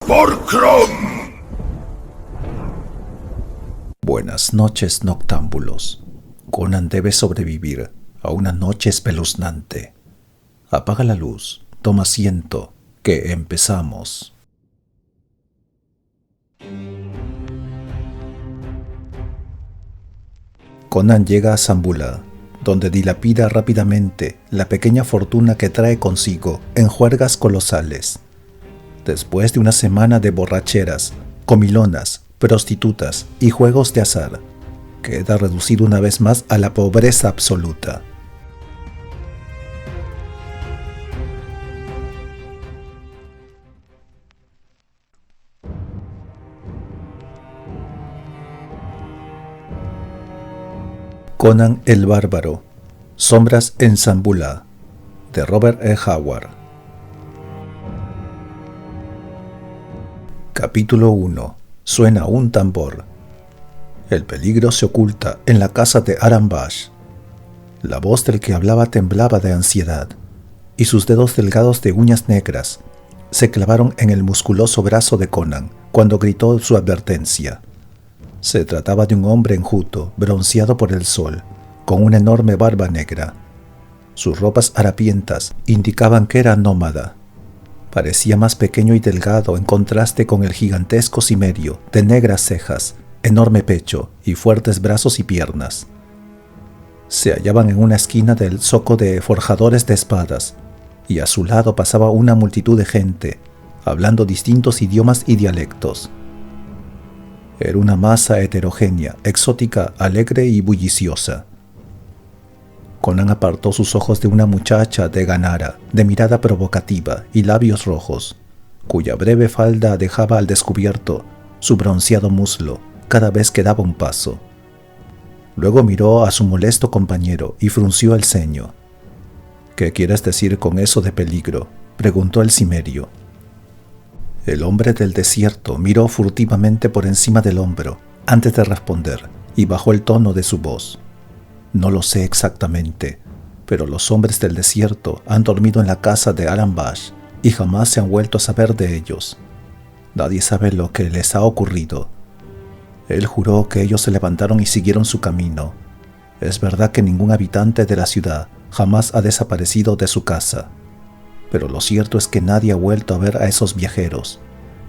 ¡Por Crom! Buenas noches, noctámbulos. Conan debe sobrevivir a una noche espeluznante. Apaga la luz, toma asiento, que empezamos. Conan llega a Zambula, donde dilapida rápidamente la pequeña fortuna que trae consigo en juergas colosales. Después de una semana de borracheras, comilonas, prostitutas y juegos de azar, queda reducido una vez más a la pobreza absoluta. Conan el Bárbaro, Sombras en Zambula, de Robert E. Howard. Capítulo 1. Suena un tambor. El peligro se oculta en la casa de Aram Bash. La voz del que hablaba temblaba de ansiedad, y sus dedos delgados de uñas negras se clavaron en el musculoso brazo de Conan cuando gritó su advertencia. Se trataba de un hombre enjuto, bronceado por el sol, con una enorme barba negra. Sus ropas harapientas indicaban que era nómada. Parecía más pequeño y delgado en contraste con el gigantesco cimerio de negras cejas, enorme pecho y fuertes brazos y piernas. Se hallaban en una esquina del zoco de forjadores de espadas, y a su lado pasaba una multitud de gente, hablando distintos idiomas y dialectos. Era una masa heterogénea, exótica, alegre y bulliciosa. Conan apartó sus ojos de una muchacha de Ganara, de mirada provocativa y labios rojos, cuya breve falda dejaba al descubierto su bronceado muslo cada vez que daba un paso. Luego miró a su molesto compañero y frunció el ceño. «¿Qué quieres decir con eso de peligro?», preguntó el cimerio. El hombre del desierto miró furtivamente por encima del hombro antes de responder y bajó el tono de su voz. «No lo sé exactamente, pero los hombres del desierto han dormido en la casa de Aram Bash y jamás se han vuelto a saber de ellos. Nadie sabe lo que les ha ocurrido. Él juró que ellos se levantaron y siguieron su camino. Es verdad que ningún habitante de la ciudad jamás ha desaparecido de su casa. Pero lo cierto es que nadie ha vuelto a ver a esos viajeros,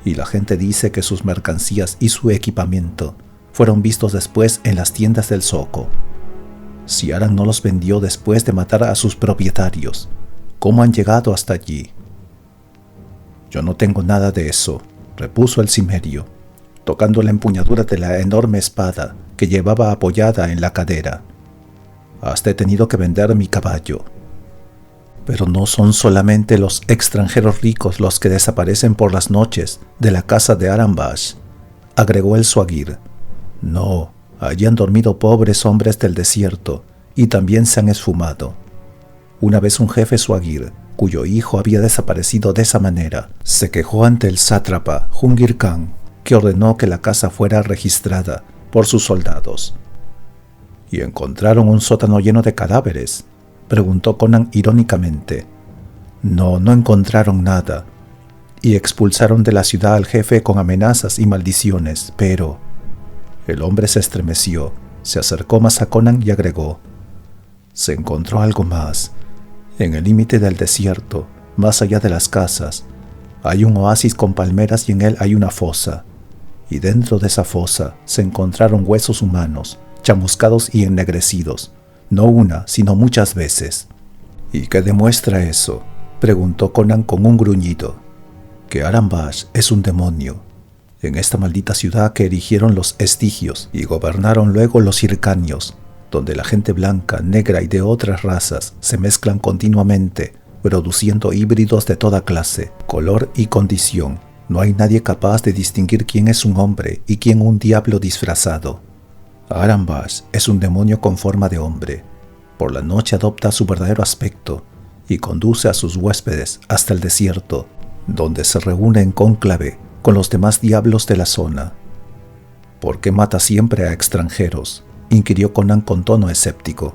y la gente dice que sus mercancías y su equipamiento fueron vistos después en las tiendas del zoco. Si Aram no los vendió después de matar a sus propietarios, ¿cómo han llegado hasta allí?» «Yo no tengo nada de eso», repuso el cimerio, tocando la empuñadura de la enorme espada que llevaba apoyada en la cadera. «Hasta he tenido que vender mi caballo». «Pero no son solamente los extranjeros ricos los que desaparecen por las noches de la casa de Aram Bash», agregó el suagir. «No, allí han dormido pobres hombres del desierto y también se han esfumado. Una vez un jefe suagir, cuyo hijo había desaparecido de esa manera, se quejó ante el sátrapa Jungir Khan, que ordenó que la casa fuera registrada por sus soldados». «¿Y encontraron un sótano lleno de cadáveres?», preguntó Conan irónicamente. «No, no encontraron nada, y expulsaron de la ciudad al jefe con amenazas y maldiciones, pero...». El hombre se estremeció, se acercó más a Conan y agregó: «Se encontró algo más. En el límite del desierto, más allá de las casas, hay un oasis con palmeras y en él hay una fosa. Y dentro de esa fosa se encontraron huesos humanos, chamuscados y ennegrecidos, no una, sino muchas veces». «¿Y qué demuestra eso?», preguntó Conan con un gruñido. «Que Aram Bash es un demonio. En esta maldita ciudad que erigieron los estigios y gobernaron luego los hircanios, donde la gente blanca, negra y de otras razas se mezclan continuamente, produciendo híbridos de toda clase, color y condición. No hay nadie capaz de distinguir quién es un hombre y quién un diablo disfrazado. Aram Bash es un demonio con forma de hombre. Por la noche adopta su verdadero aspecto y conduce a sus huéspedes hasta el desierto, donde se reúne en cónclave con los demás diablos de la zona. «¿Por qué mata siempre a extranjeros?», inquirió Conan con tono escéptico.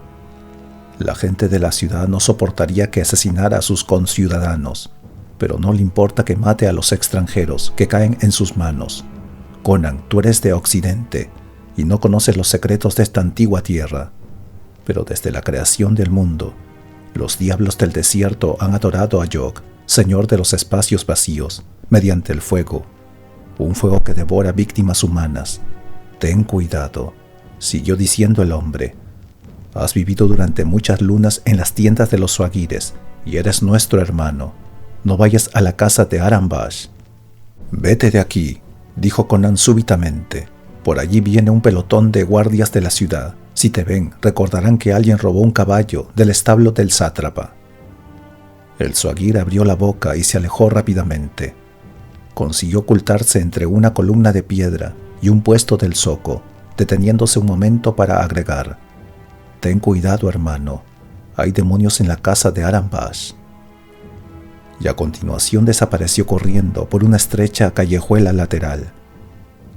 «La gente de la ciudad no soportaría que asesinara a sus conciudadanos. pero no le importa que mate a los extranjeros que caen en sus manos. Conan, tú eres de Occidente y no conoces los secretos de esta antigua tierra, pero desde la creación del mundo, los diablos del desierto han adorado a Yog, señor de los espacios vacíos, mediante el fuego, un fuego que devora víctimas humanas. Ten cuidado, siguió diciendo el hombre. Has vivido durante muchas lunas en las tiendas de los Suagires y eres nuestro hermano. No vayas a la casa de Aram-Bash. Vete de aquí, dijo Conan súbitamente. Por allí viene un pelotón de guardias de la ciudad. Si te ven, recordarán que alguien robó un caballo del establo del sátrapa. El Suagir abrió la boca y se alejó rápidamente. Consiguió ocultarse entre una columna de piedra y un puesto del zoco, deteniéndose un momento para agregar: Ten cuidado, hermano. Hay demonios en la casa de Aram-Bash. Y a continuación desapareció corriendo por una estrecha callejuela lateral.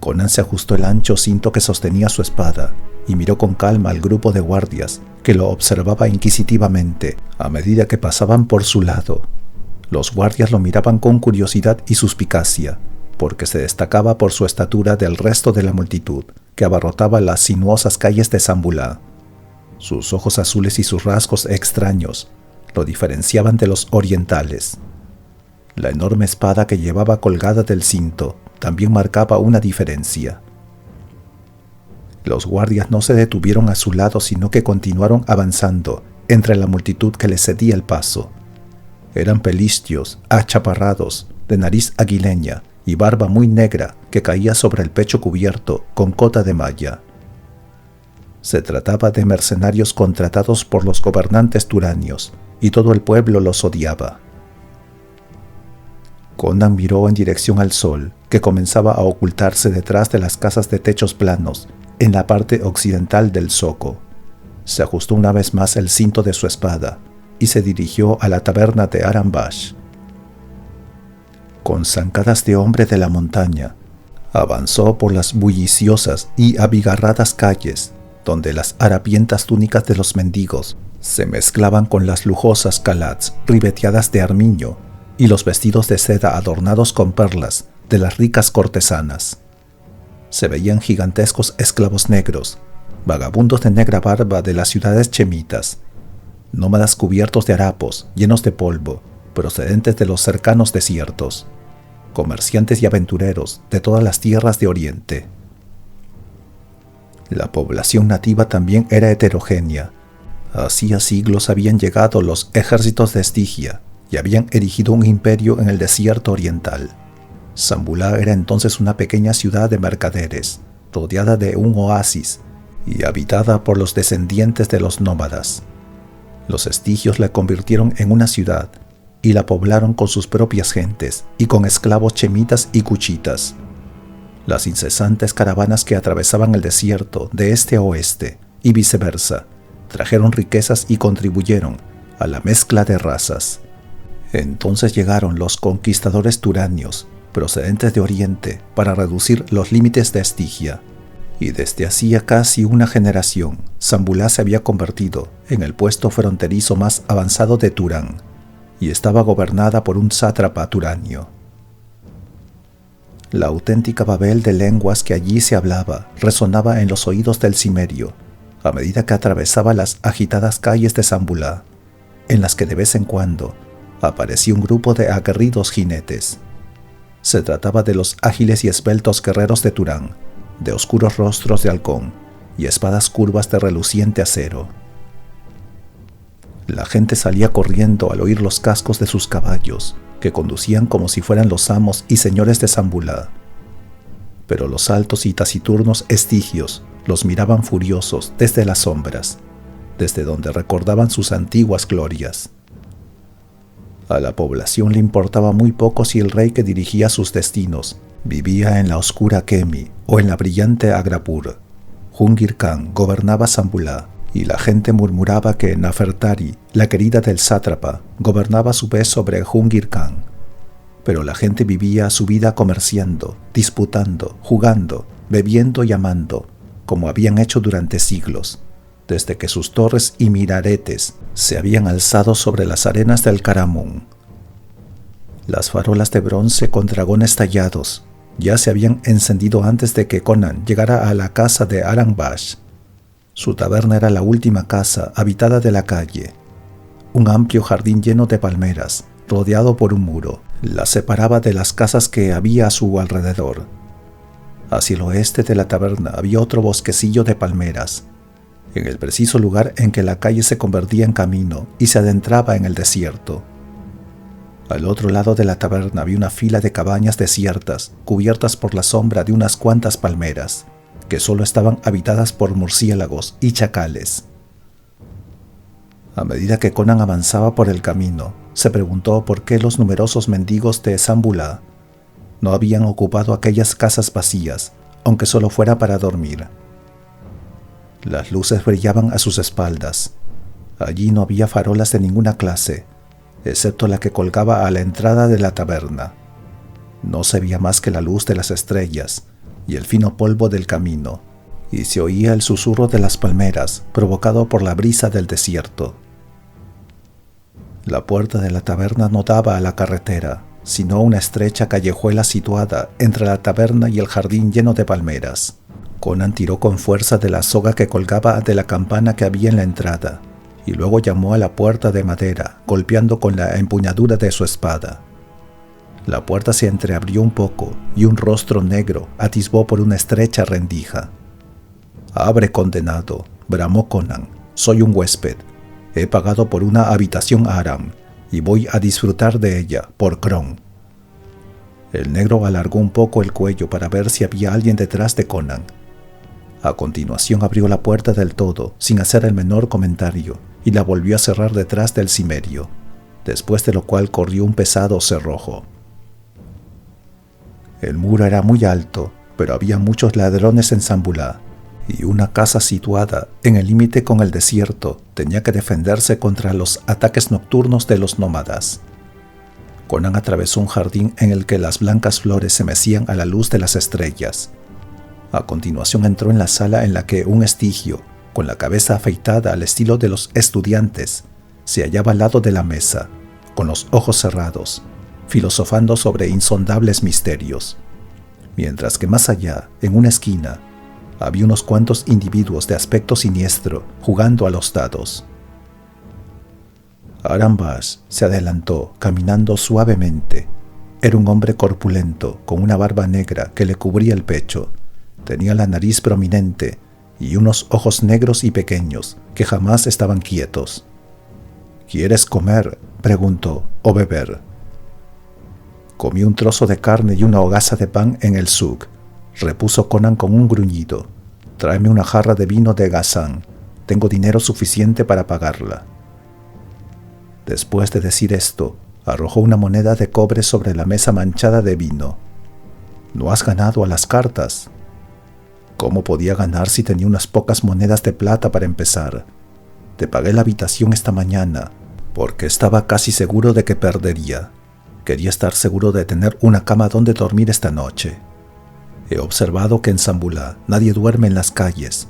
Conan se ajustó el ancho cinto que sostenía su espada y miró con calma al grupo de guardias que lo observaba inquisitivamente a medida que pasaban por su lado. Los guardias lo miraban con curiosidad y suspicacia, porque se destacaba por su estatura del resto de la multitud que abarrotaba las sinuosas calles de Zambulá. Sus ojos azules y sus rasgos extraños lo diferenciaban de los orientales. La enorme espada que llevaba colgada del cinto también marcaba una diferencia. Los guardias no se detuvieron a su lado, sino que continuaron avanzando entre la multitud que les cedía el paso. Eran pelistios, achaparrados, de nariz aguileña y barba muy negra que caía sobre el pecho cubierto con cota de malla. Se trataba de mercenarios contratados por los gobernantes turanios, y todo el pueblo los odiaba. Conan miró en dirección al sol, que comenzaba a ocultarse detrás de las casas de techos planos en la parte occidental del zoco. Se ajustó una vez más el cinto de su espada y se dirigió a la taberna de Aram-Bash. Con zancadas de hombre de la montaña, avanzó por las bulliciosas y abigarradas calles, donde las harapientas túnicas de los mendigos se mezclaban con las lujosas calats ribeteadas de armiño y los vestidos de seda adornados con perlas de las ricas cortesanas. Se veían gigantescos esclavos negros, vagabundos de negra barba de las ciudades chemitas, nómadas cubiertos de harapos llenos de polvo, procedentes de los cercanos desiertos, comerciantes y aventureros de todas las tierras de Oriente. La población nativa también era heterogénea. Hacía siglos habían llegado los ejércitos de Estigia y habían erigido un imperio en el desierto oriental. Zambulá era entonces una pequeña ciudad de mercaderes, rodeada de un oasis y habitada por los descendientes de los nómadas. Los estigios la convirtieron en una ciudad y la poblaron con sus propias gentes y con esclavos chemitas y cuchitas. Las incesantes caravanas que atravesaban el desierto de este a oeste y viceversa trajeron riquezas y contribuyeron a la mezcla de razas. Entonces llegaron los conquistadores turanios procedentes de Oriente para reducir los límites de Estigia, y desde hacía casi una generación Zambulá se había convertido en el puesto fronterizo más avanzado de Turán y estaba gobernada por un sátrapa turanio. La auténtica Babel de lenguas que allí se hablaba resonaba en los oídos del cimerio a medida que atravesaba las agitadas calles de Zambulá, en las que de vez en cuando aparecía un grupo de aguerridos jinetes. Se trataba de los ágiles y esbeltos guerreros de Turán, de oscuros rostros de halcón y espadas curvas de reluciente acero. La gente salía corriendo al oír los cascos de sus caballos, que conducían como si fueran los amos y señores de Zambulá. Pero los altos y taciturnos estigios los miraban furiosos desde las sombras, desde donde recordaban sus antiguas glorias. A la población le importaba muy poco si el rey que dirigía sus destinos vivía en la oscura Kemi o en la brillante Agrapur. Jungir Khan gobernaba Zambulá, y la gente murmuraba que Nafertari, la querida del sátrapa, gobernaba a su vez sobre Jungir Khan. Pero la gente vivía su vida comerciando, disputando, jugando, bebiendo y amando, como habían hecho durante siglos, desde que sus torres y minaretes se habían alzado sobre las arenas del Karamun. Las farolas de bronce con dragones tallados ya se habían encendido antes de que Conan llegara a la casa de Aranbash. Su taberna era la última casa habitada de la calle. Un amplio jardín lleno de palmeras, rodeado por un muro, la separaba de las casas que había a su alrededor. Hacia el oeste de la taberna había otro bosquecillo de palmeras, en el preciso lugar en que la calle se convertía en camino y se adentraba en el desierto. Al otro lado de la taberna había una fila de cabañas desiertas, cubiertas por la sombra de unas cuantas palmeras, que solo estaban habitadas por murciélagos y chacales. A medida que Conan avanzaba por el camino, se preguntó por qué los numerosos mendigos de Zambulá no habían ocupado aquellas casas vacías, aunque solo fuera para dormir. Las luces brillaban a sus espaldas. Allí no había farolas de ninguna clase, excepto la que colgaba a la entrada de la taberna. No se veía más que la luz de las estrellas y el fino polvo del camino, y se oía el susurro de las palmeras provocado por la brisa del desierto. La puerta de la taberna no daba a la carretera, sino una estrecha callejuela situada entre la taberna y el jardín lleno de palmeras. Conan tiró con fuerza de la soga que colgaba de la campana que había en la entrada, y luego llamó a la puerta de madera, golpeando con la empuñadura de su espada. La puerta se entreabrió un poco y un rostro negro atisbó por una estrecha rendija. «Abre, condenado», bramó Conan. «Soy un huésped. He pagado por una habitación a Aram y voy a disfrutar de ella por Kron». El negro alargó un poco el cuello para ver si había alguien detrás de Conan. A continuación abrió la puerta del todo, sin hacer el menor comentario, y la volvió a cerrar detrás del cimerio, después de lo cual corrió un pesado cerrojo. El muro era muy alto, pero había muchos ladrones en Zambulá, y una casa situada en el límite con el desierto tenía que defenderse contra los ataques nocturnos de los nómadas. Conan atravesó un jardín en el que las blancas flores se mecían a la luz de las estrellas. A continuación entró en la sala en la que un estigio, con la cabeza afeitada al estilo de los estudiantes, se hallaba al lado de la mesa, con los ojos cerrados, filosofando sobre insondables misterios, mientras que más allá, en una esquina, había unos cuantos individuos de aspecto siniestro jugando a los dados. Aranbash se adelantó, caminando suavemente. Era un hombre corpulento, con una barba negra que le cubría el pecho. Tenía la nariz prominente y unos ojos negros y pequeños que jamás estaban quietos. «¿Quieres comer?», preguntó, «o beber». «Comí un trozo de carne y una hogaza de pan en el suk», repuso Conan con un gruñido. «Tráeme una jarra de vino de Ghazán. Tengo dinero suficiente para pagarla». Después de decir esto, arrojó una moneda de cobre sobre la mesa manchada de vino. «¿No has ganado a las cartas?». «¿Cómo podía ganar si tenía unas pocas monedas de plata para empezar? Te pagué la habitación esta mañana porque estaba casi seguro de que perdería. Quería estar seguro de tener una cama donde dormir esta noche. He observado que en Zambulá nadie duerme en las calles.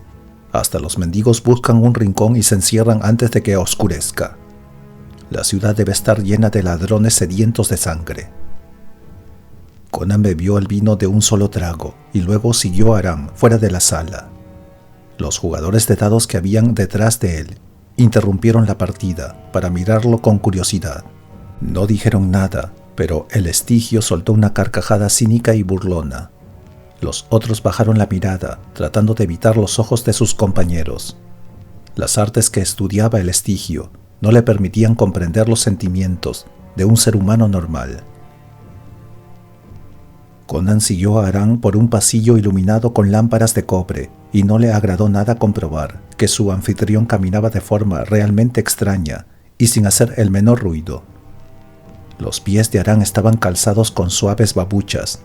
Hasta los mendigos buscan un rincón y se encierran antes de que oscurezca. La ciudad debe estar llena de ladrones sedientos de sangre». Conan bebió el vino de un solo trago y luego siguió a Aram fuera de la sala. Los jugadores de dados que habían detrás de él interrumpieron la partida para mirarlo con curiosidad. No dijeron nada, pero el estigio soltó una carcajada cínica y burlona. Los otros bajaron la mirada, tratando de evitar los ojos de sus compañeros. Las artes que estudiaba el estigio no le permitían comprender los sentimientos de un ser humano normal. Conan siguió a Aram por un pasillo iluminado con lámparas de cobre y no le agradó nada comprobar que su anfitrión caminaba de forma realmente extraña y sin hacer el menor ruido. Los pies de Aram estaban calzados con suaves babuchas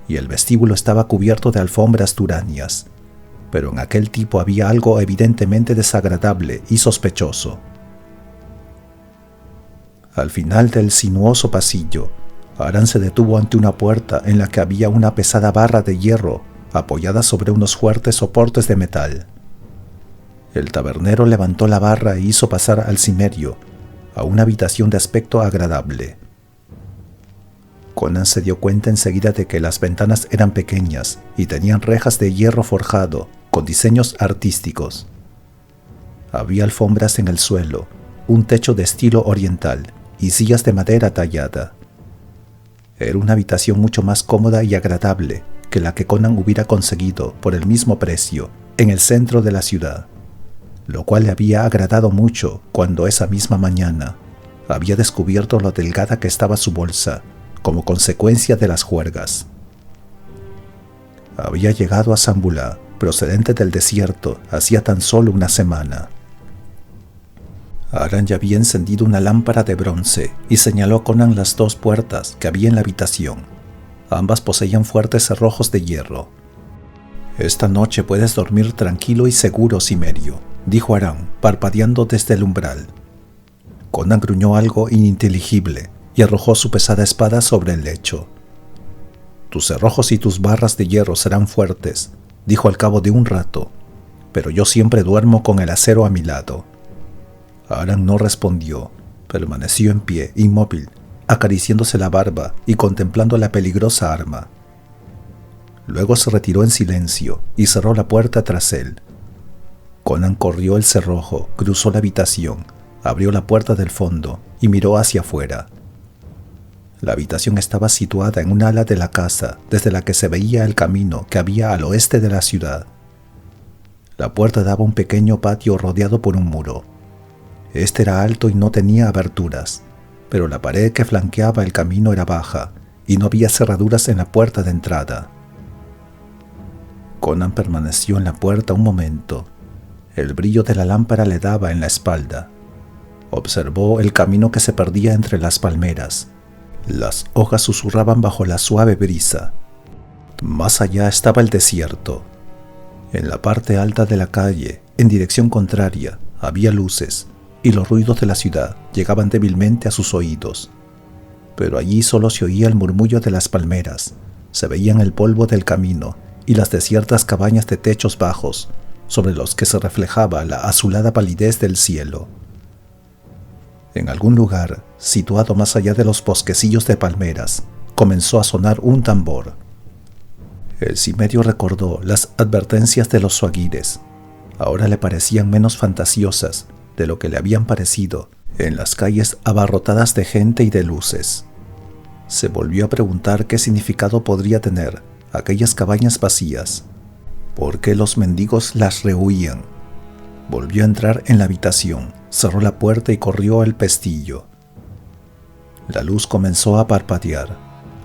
y el vestíbulo estaba cubierto de alfombras turanias, pero en aquel tipo había algo evidentemente desagradable y sospechoso. Al final del sinuoso pasillo, Aram se detuvo ante una puerta en la que había una pesada barra de hierro apoyada sobre unos fuertes soportes de metal. El tabernero levantó la barra e hizo pasar al cimerio a una habitación de aspecto agradable. Conan se dio cuenta enseguida de que las ventanas eran pequeñas y tenían rejas de hierro forjado con diseños artísticos. Había alfombras en el suelo, un techo de estilo oriental y sillas de madera tallada. Era una habitación mucho más cómoda y agradable que la que Conan hubiera conseguido por el mismo precio en el centro de la ciudad, lo cual le había agradado mucho cuando esa misma mañana había descubierto lo delgada que estaba su bolsa como consecuencia de las juergas. Había llegado a Zambulá, procedente del desierto, hacía tan solo una semana. Aran ya había encendido una lámpara de bronce y señaló a Conan las dos puertas que había en la habitación. Ambas poseían fuertes cerrojos de hierro. «Esta noche puedes dormir tranquilo y seguro, Cimerio», dijo Aran, parpadeando desde el umbral. Conan gruñó algo ininteligible y arrojó su pesada espada sobre el lecho. «Tus cerrojos y tus barras de hierro serán fuertes», dijo al cabo de un rato, «pero yo siempre duermo con el acero a mi lado». Aran no respondió, permaneció en pie, inmóvil, acariciándose la barba y contemplando la peligrosa arma. Luego se retiró en silencio y cerró la puerta tras él. Conan corrió el cerrojo, cruzó la habitación, abrió la puerta del fondo y miró hacia afuera. La habitación estaba situada en un ala de la casa desde la que se veía el camino que había al oeste de la ciudad. La puerta daba a un pequeño patio rodeado por un muro. Este era alto y no tenía aberturas, pero la pared que flanqueaba el camino era baja y no había cerraduras en la puerta de entrada. Conan permaneció en la puerta un momento. El brillo de la lámpara le daba en la espalda. Observó el camino que se perdía entre las palmeras. Las hojas susurraban bajo la suave brisa. Más allá estaba el desierto. En la parte alta de la calle, en dirección contraria, había luces, y los ruidos de la ciudad llegaban débilmente a sus oídos. Pero allí solo se oía el murmullo de las palmeras, se veían el polvo del camino y las desiertas cabañas de techos bajos, sobre los que se reflejaba la azulada palidez del cielo. En algún lugar, situado más allá de los bosquecillos de palmeras, comenzó a sonar un tambor. El Cimerio recordó las advertencias de los suagires. Ahora le parecían menos fantasiosas de lo que le habían parecido en las calles abarrotadas de gente y de luces. Se volvió a preguntar qué significado podría tener aquellas cabañas vacías. ¿Por qué los mendigos las rehuían? Volvió a entrar en la habitación, cerró la puerta y corrió al pestillo. La luz comenzó a parpadear.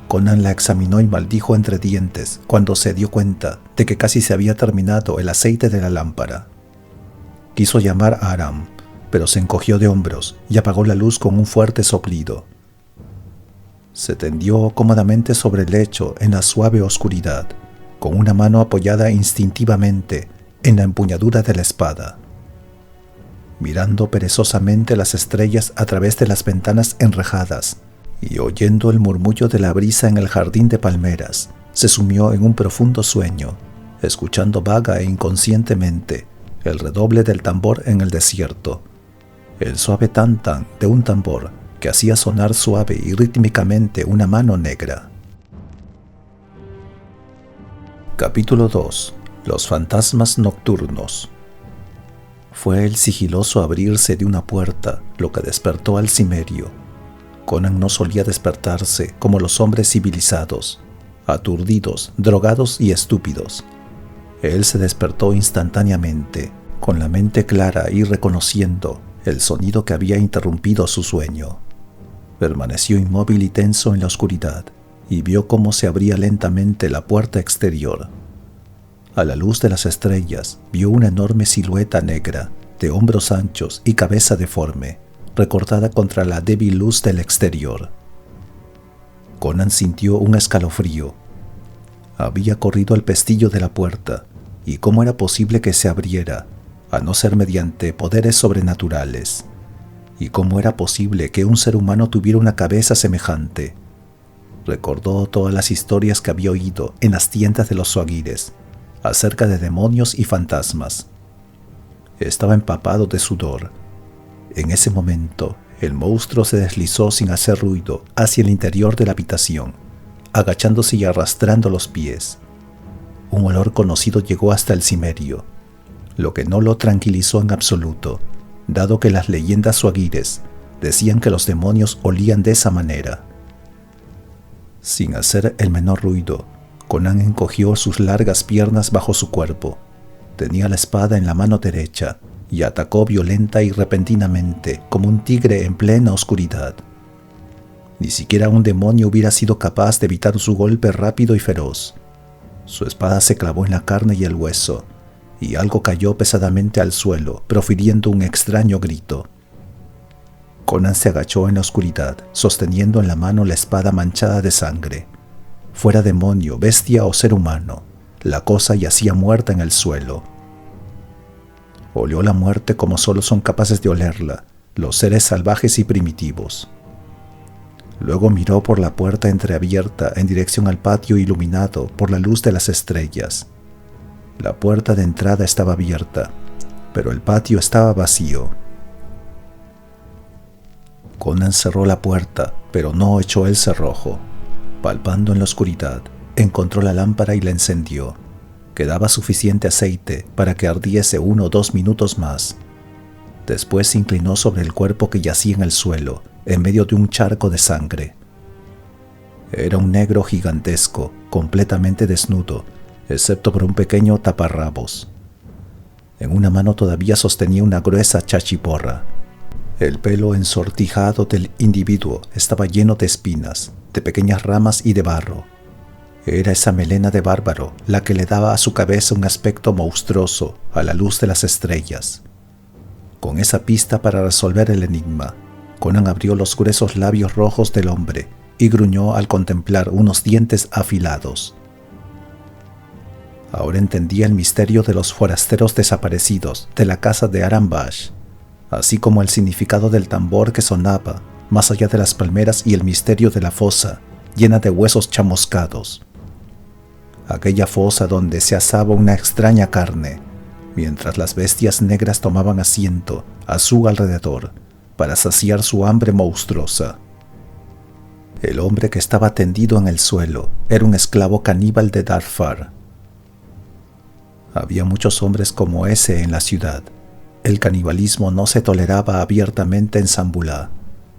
Conan la examinó y maldijo entre dientes cuando se dio cuenta de que casi se había terminado el aceite de la lámpara. Quiso llamar a Aram, pero se encogió de hombros y apagó la luz con un fuerte soplido. Se tendió cómodamente sobre el lecho en la suave oscuridad, con una mano apoyada instintivamente en la empuñadura de la espada. Mirando perezosamente las estrellas a través de las ventanas enrejadas y oyendo el murmullo de la brisa en el jardín de palmeras, se sumió en un profundo sueño, escuchando vaga e inconscientemente el redoble del tambor en el desierto, el suave tan-tan de un tambor que hacía sonar suave y rítmicamente una mano negra. Capítulo 2. Los fantasmas nocturnos. Fue el sigiloso abrirse de una puerta lo que despertó al Cimerio. Conan no solía despertarse como los hombres civilizados, aturdidos, drogados y estúpidos. Él se despertó instantáneamente, con la mente clara y reconociendo el sonido que había interrumpido su sueño. Permaneció inmóvil y tenso en la oscuridad y vio cómo se abría lentamente la puerta exterior. A la luz de las estrellas vio una enorme silueta negra, de hombros anchos y cabeza deforme, recortada contra la débil luz del exterior. Conan sintió un escalofrío. Había corrido al pestillo de la puerta, y cómo era posible que se abriera, a no ser mediante poderes sobrenaturales. Y cómo era posible que un ser humano tuviera una cabeza semejante. Recordó todas las historias que había oído en las tiendas de los suagires, acerca de demonios y fantasmas. Estaba empapado de sudor. En ese momento, el monstruo se deslizó sin hacer ruido hacia el interior de la habitación agachándose y arrastrando los pies. Un olor conocido llegó hasta el cimerio, lo que no lo tranquilizó en absoluto, dado que las leyendas suagires decían que los demonios olían de esa manera. Sin hacer el menor ruido, Conan encogió sus largas piernas bajo su cuerpo. Tenía la espada en la mano derecha y atacó violenta y repentinamente como un tigre en plena oscuridad. Ni siquiera un demonio hubiera sido capaz de evitar su golpe rápido y feroz. Su espada se clavó en la carne y el hueso, y algo cayó pesadamente al suelo, profiriendo un extraño grito. Conan se agachó en la oscuridad, sosteniendo en la mano la espada manchada de sangre. Fuera demonio, bestia o ser humano, la cosa yacía muerta en el suelo. Olió la muerte como solo son capaces de olerla los seres salvajes y primitivos. Luego miró por la puerta entreabierta en dirección al patio iluminado por la luz de las estrellas. La puerta de entrada estaba abierta, pero el patio estaba vacío. Conan cerró la puerta, pero no echó el cerrojo. Palpando en la oscuridad, encontró la lámpara y la encendió. Quedaba suficiente aceite para que ardiese 1 o 2 minutos más. Después se inclinó sobre el cuerpo que yacía en el suelo, en medio de un charco de sangre. Era un negro gigantesco, completamente desnudo, excepto por un pequeño taparrabos. En una mano todavía sostenía una gruesa chachiporra. El pelo ensortijado del individuo estaba lleno de espinas, de pequeñas ramas y de barro. Era esa melena de bárbaro la que le daba a su cabeza un aspecto monstruoso a la luz de las estrellas. Con esa pista para resolver el enigma, Conan abrió los gruesos labios rojos del hombre y gruñó al contemplar unos dientes afilados. Ahora entendía el misterio de los forasteros desaparecidos de la casa de Aram-Bash, así como el significado del tambor que sonaba más allá de las palmeras y el misterio de la fosa llena de huesos chamuscados. Aquella fosa donde se asaba una extraña carne, mientras las bestias negras tomaban asiento a su alrededor para saciar su hambre monstruosa. El hombre que estaba tendido en el suelo era un esclavo caníbal de Darfar. Había muchos hombres como ese en la ciudad. El canibalismo no se toleraba abiertamente en Zambulá,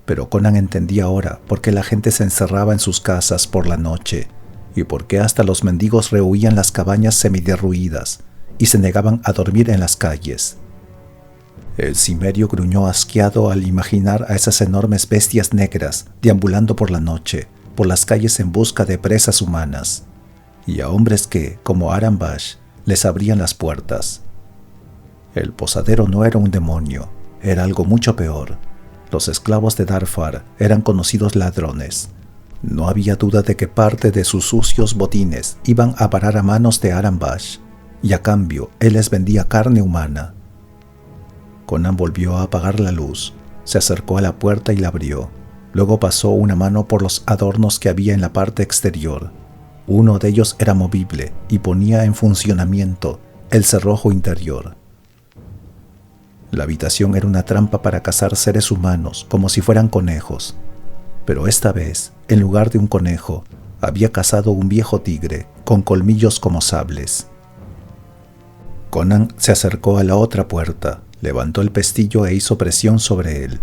pero Conan entendía ahora por qué la gente se encerraba en sus casas por la noche y por qué hasta los mendigos rehuían las cabañas semiderruidas y se negaban a dormir en las calles. El cimerio gruñó asqueado al imaginar a esas enormes bestias negras deambulando por la noche, por las calles en busca de presas humanas, y a hombres que, como Aram-Bash, les abrían las puertas. El posadero no era un demonio, era algo mucho peor. Los esclavos de Darfar eran conocidos ladrones. No había duda de que parte de sus sucios botines iban a parar a manos de Aram-Bash, y a cambio él les vendía carne humana. Conan volvió a apagar la luz, se acercó a la puerta y la abrió. Luego pasó una mano por los adornos que había en la parte exterior. Uno de ellos era movible y ponía en funcionamiento el cerrojo interior. La habitación era una trampa para cazar seres humanos como si fueran conejos, pero esta vez, en lugar de un conejo, había cazado un viejo tigre con colmillos como sables. Conan se acercó a la otra puerta, levantó el pestillo e hizo presión sobre él.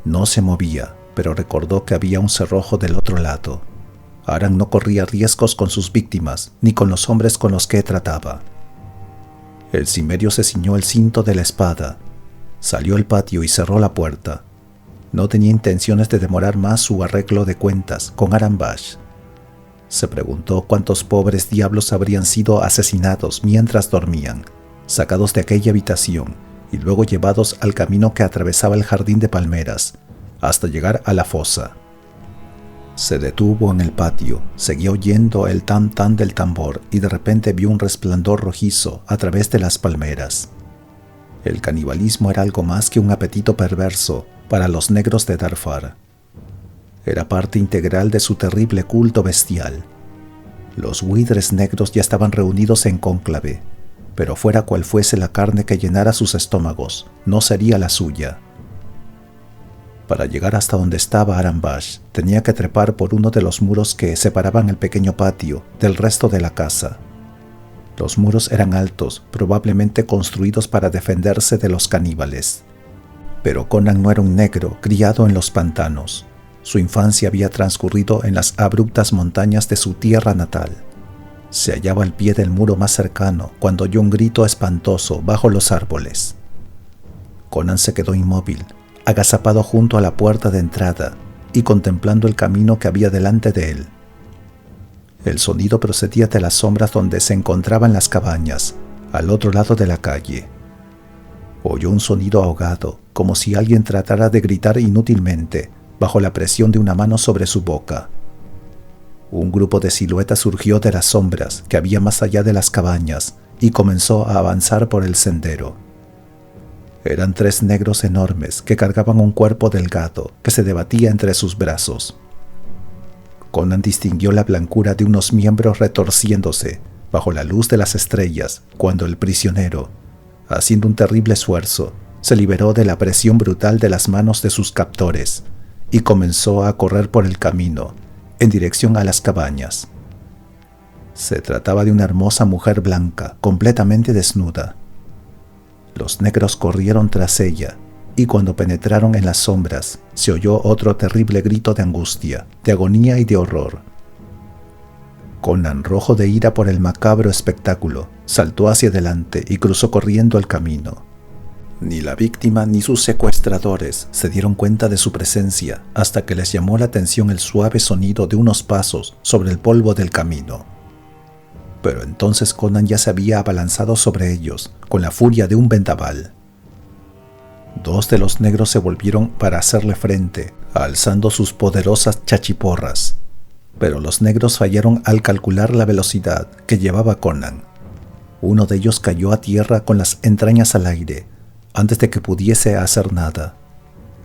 No se movía, pero recordó que había un cerrojo del otro lado. Aram no corría riesgos con sus víctimas ni con los hombres con los que trataba. El cimerio se ciñó el cinto de la espada, salió al patio y cerró la puerta. No tenía intenciones de demorar más su arreglo de cuentas con Aram-Bash. Se preguntó cuántos pobres diablos habrían sido asesinados mientras dormían, sacados de aquella habitación y luego llevados al camino que atravesaba el jardín de palmeras, hasta llegar a la fosa. Se detuvo en el patio, seguía oyendo el tan-tan del tambor y de repente vio un resplandor rojizo a través de las palmeras. El canibalismo era algo más que un apetito perverso para los negros de Darfar. Era parte integral de su terrible culto bestial. Los buitres negros ya estaban reunidos en cónclave, pero fuera cual fuese la carne que llenara sus estómagos, no sería la suya. Para llegar hasta donde estaba Arambash, tenía que trepar por uno de los muros que separaban el pequeño patio del resto de la casa. Los muros eran altos, probablemente construidos para defenderse de los caníbales. Pero Conan no era un negro criado en los pantanos. Su infancia había transcurrido en las abruptas montañas de su tierra natal. Se hallaba al pie del muro más cercano cuando oyó un grito espantoso bajo los árboles. Conan se quedó inmóvil, agazapado junto a la puerta de entrada y contemplando el camino que había delante de él. El sonido procedía de las sombras donde se encontraban las cabañas, al otro lado de la calle. Oyó un sonido ahogado, como si alguien tratara de gritar inútilmente, bajo la presión de una mano sobre su boca. Un grupo de siluetas surgió de las sombras que había más allá de las cabañas y comenzó a avanzar por el sendero. Eran 3 negros enormes que cargaban un cuerpo delgado que se debatía entre sus brazos. Conan distinguió la blancura de unos miembros retorciéndose bajo la luz de las estrellas cuando el prisionero, haciendo un terrible esfuerzo, se liberó de la presión brutal de las manos de sus captores y comenzó a correr por el camino en dirección a las cabañas. Se trataba de una hermosa mujer blanca, completamente desnuda. Los negros corrieron tras ella, y cuando penetraron en las sombras, se oyó otro terrible grito de angustia, de agonía y de horror. Conan, rojo de ira por el macabro espectáculo, saltó hacia adelante y cruzó corriendo el camino. Ni la víctima ni sus secuestradores se dieron cuenta de su presencia hasta que les llamó la atención el suave sonido de unos pasos sobre el polvo del camino. Pero entonces Conan ya se había abalanzado sobre ellos con la furia de un vendaval. 2 de los negros se volvieron para hacerle frente, alzando sus poderosas chachiporras. Pero los negros fallaron al calcular la velocidad que llevaba Conan. Uno de ellos cayó a tierra con las entrañas al aire, antes de que pudiese hacer nada.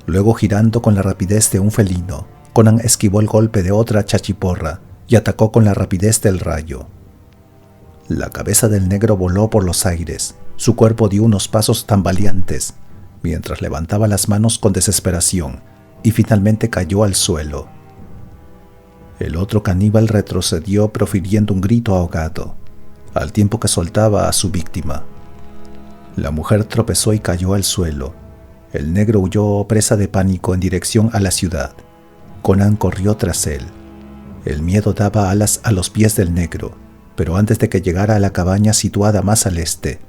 Luego, girando con la rapidez de un felino, Conan esquivó el golpe de otra chachiporra y atacó con la rapidez del rayo. La cabeza del negro voló por los aires, su cuerpo dio unos pasos tambaleantes, mientras levantaba las manos con desesperación, y finalmente cayó al suelo. El otro caníbal retrocedió profiriendo un grito ahogado, al tiempo que soltaba a su víctima. La mujer tropezó y cayó al suelo. El negro huyó presa de pánico en dirección a la ciudad. Conan corrió tras él. El miedo daba alas a los pies del negro, pero antes de que llegara a la cabaña situada más al este,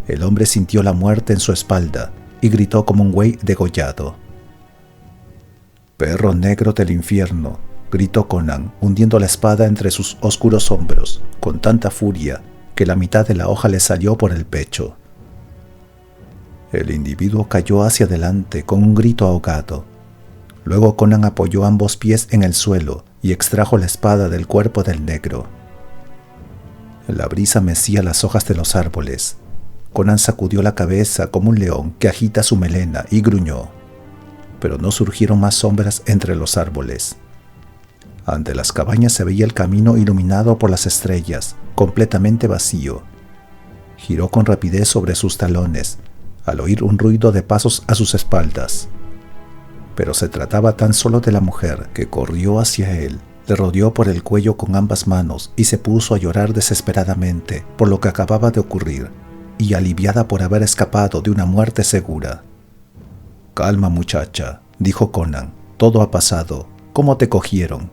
el hombre sintió la muerte en su espalda y gritó como un buey degollado. «Perro negro del infierno», gritó Conan, hundiendo la espada entre sus oscuros hombros, con tanta furia que la mitad de la hoja le salió por el pecho. El individuo cayó hacia adelante con un grito ahogado. Luego Conan apoyó ambos pies en el suelo y extrajo la espada del cuerpo del negro. La brisa mecía las hojas de los árboles. Conan sacudió la cabeza como un león que agita su melena y gruñó. Pero no surgieron más sombras entre los árboles. Ante las cabañas se veía el camino iluminado por las estrellas, completamente vacío. Giró con rapidez sobre sus talones, al oír un ruido de pasos a sus espaldas. Pero se trataba tan solo de la mujer, que corrió hacia él, le rodeó por el cuello con ambas manos y se puso a llorar desesperadamente por lo que acababa de ocurrir, y aliviada por haber escapado de una muerte segura. «Calma, muchacha», dijo Conan, «todo ha pasado. ¿Cómo te cogieron?»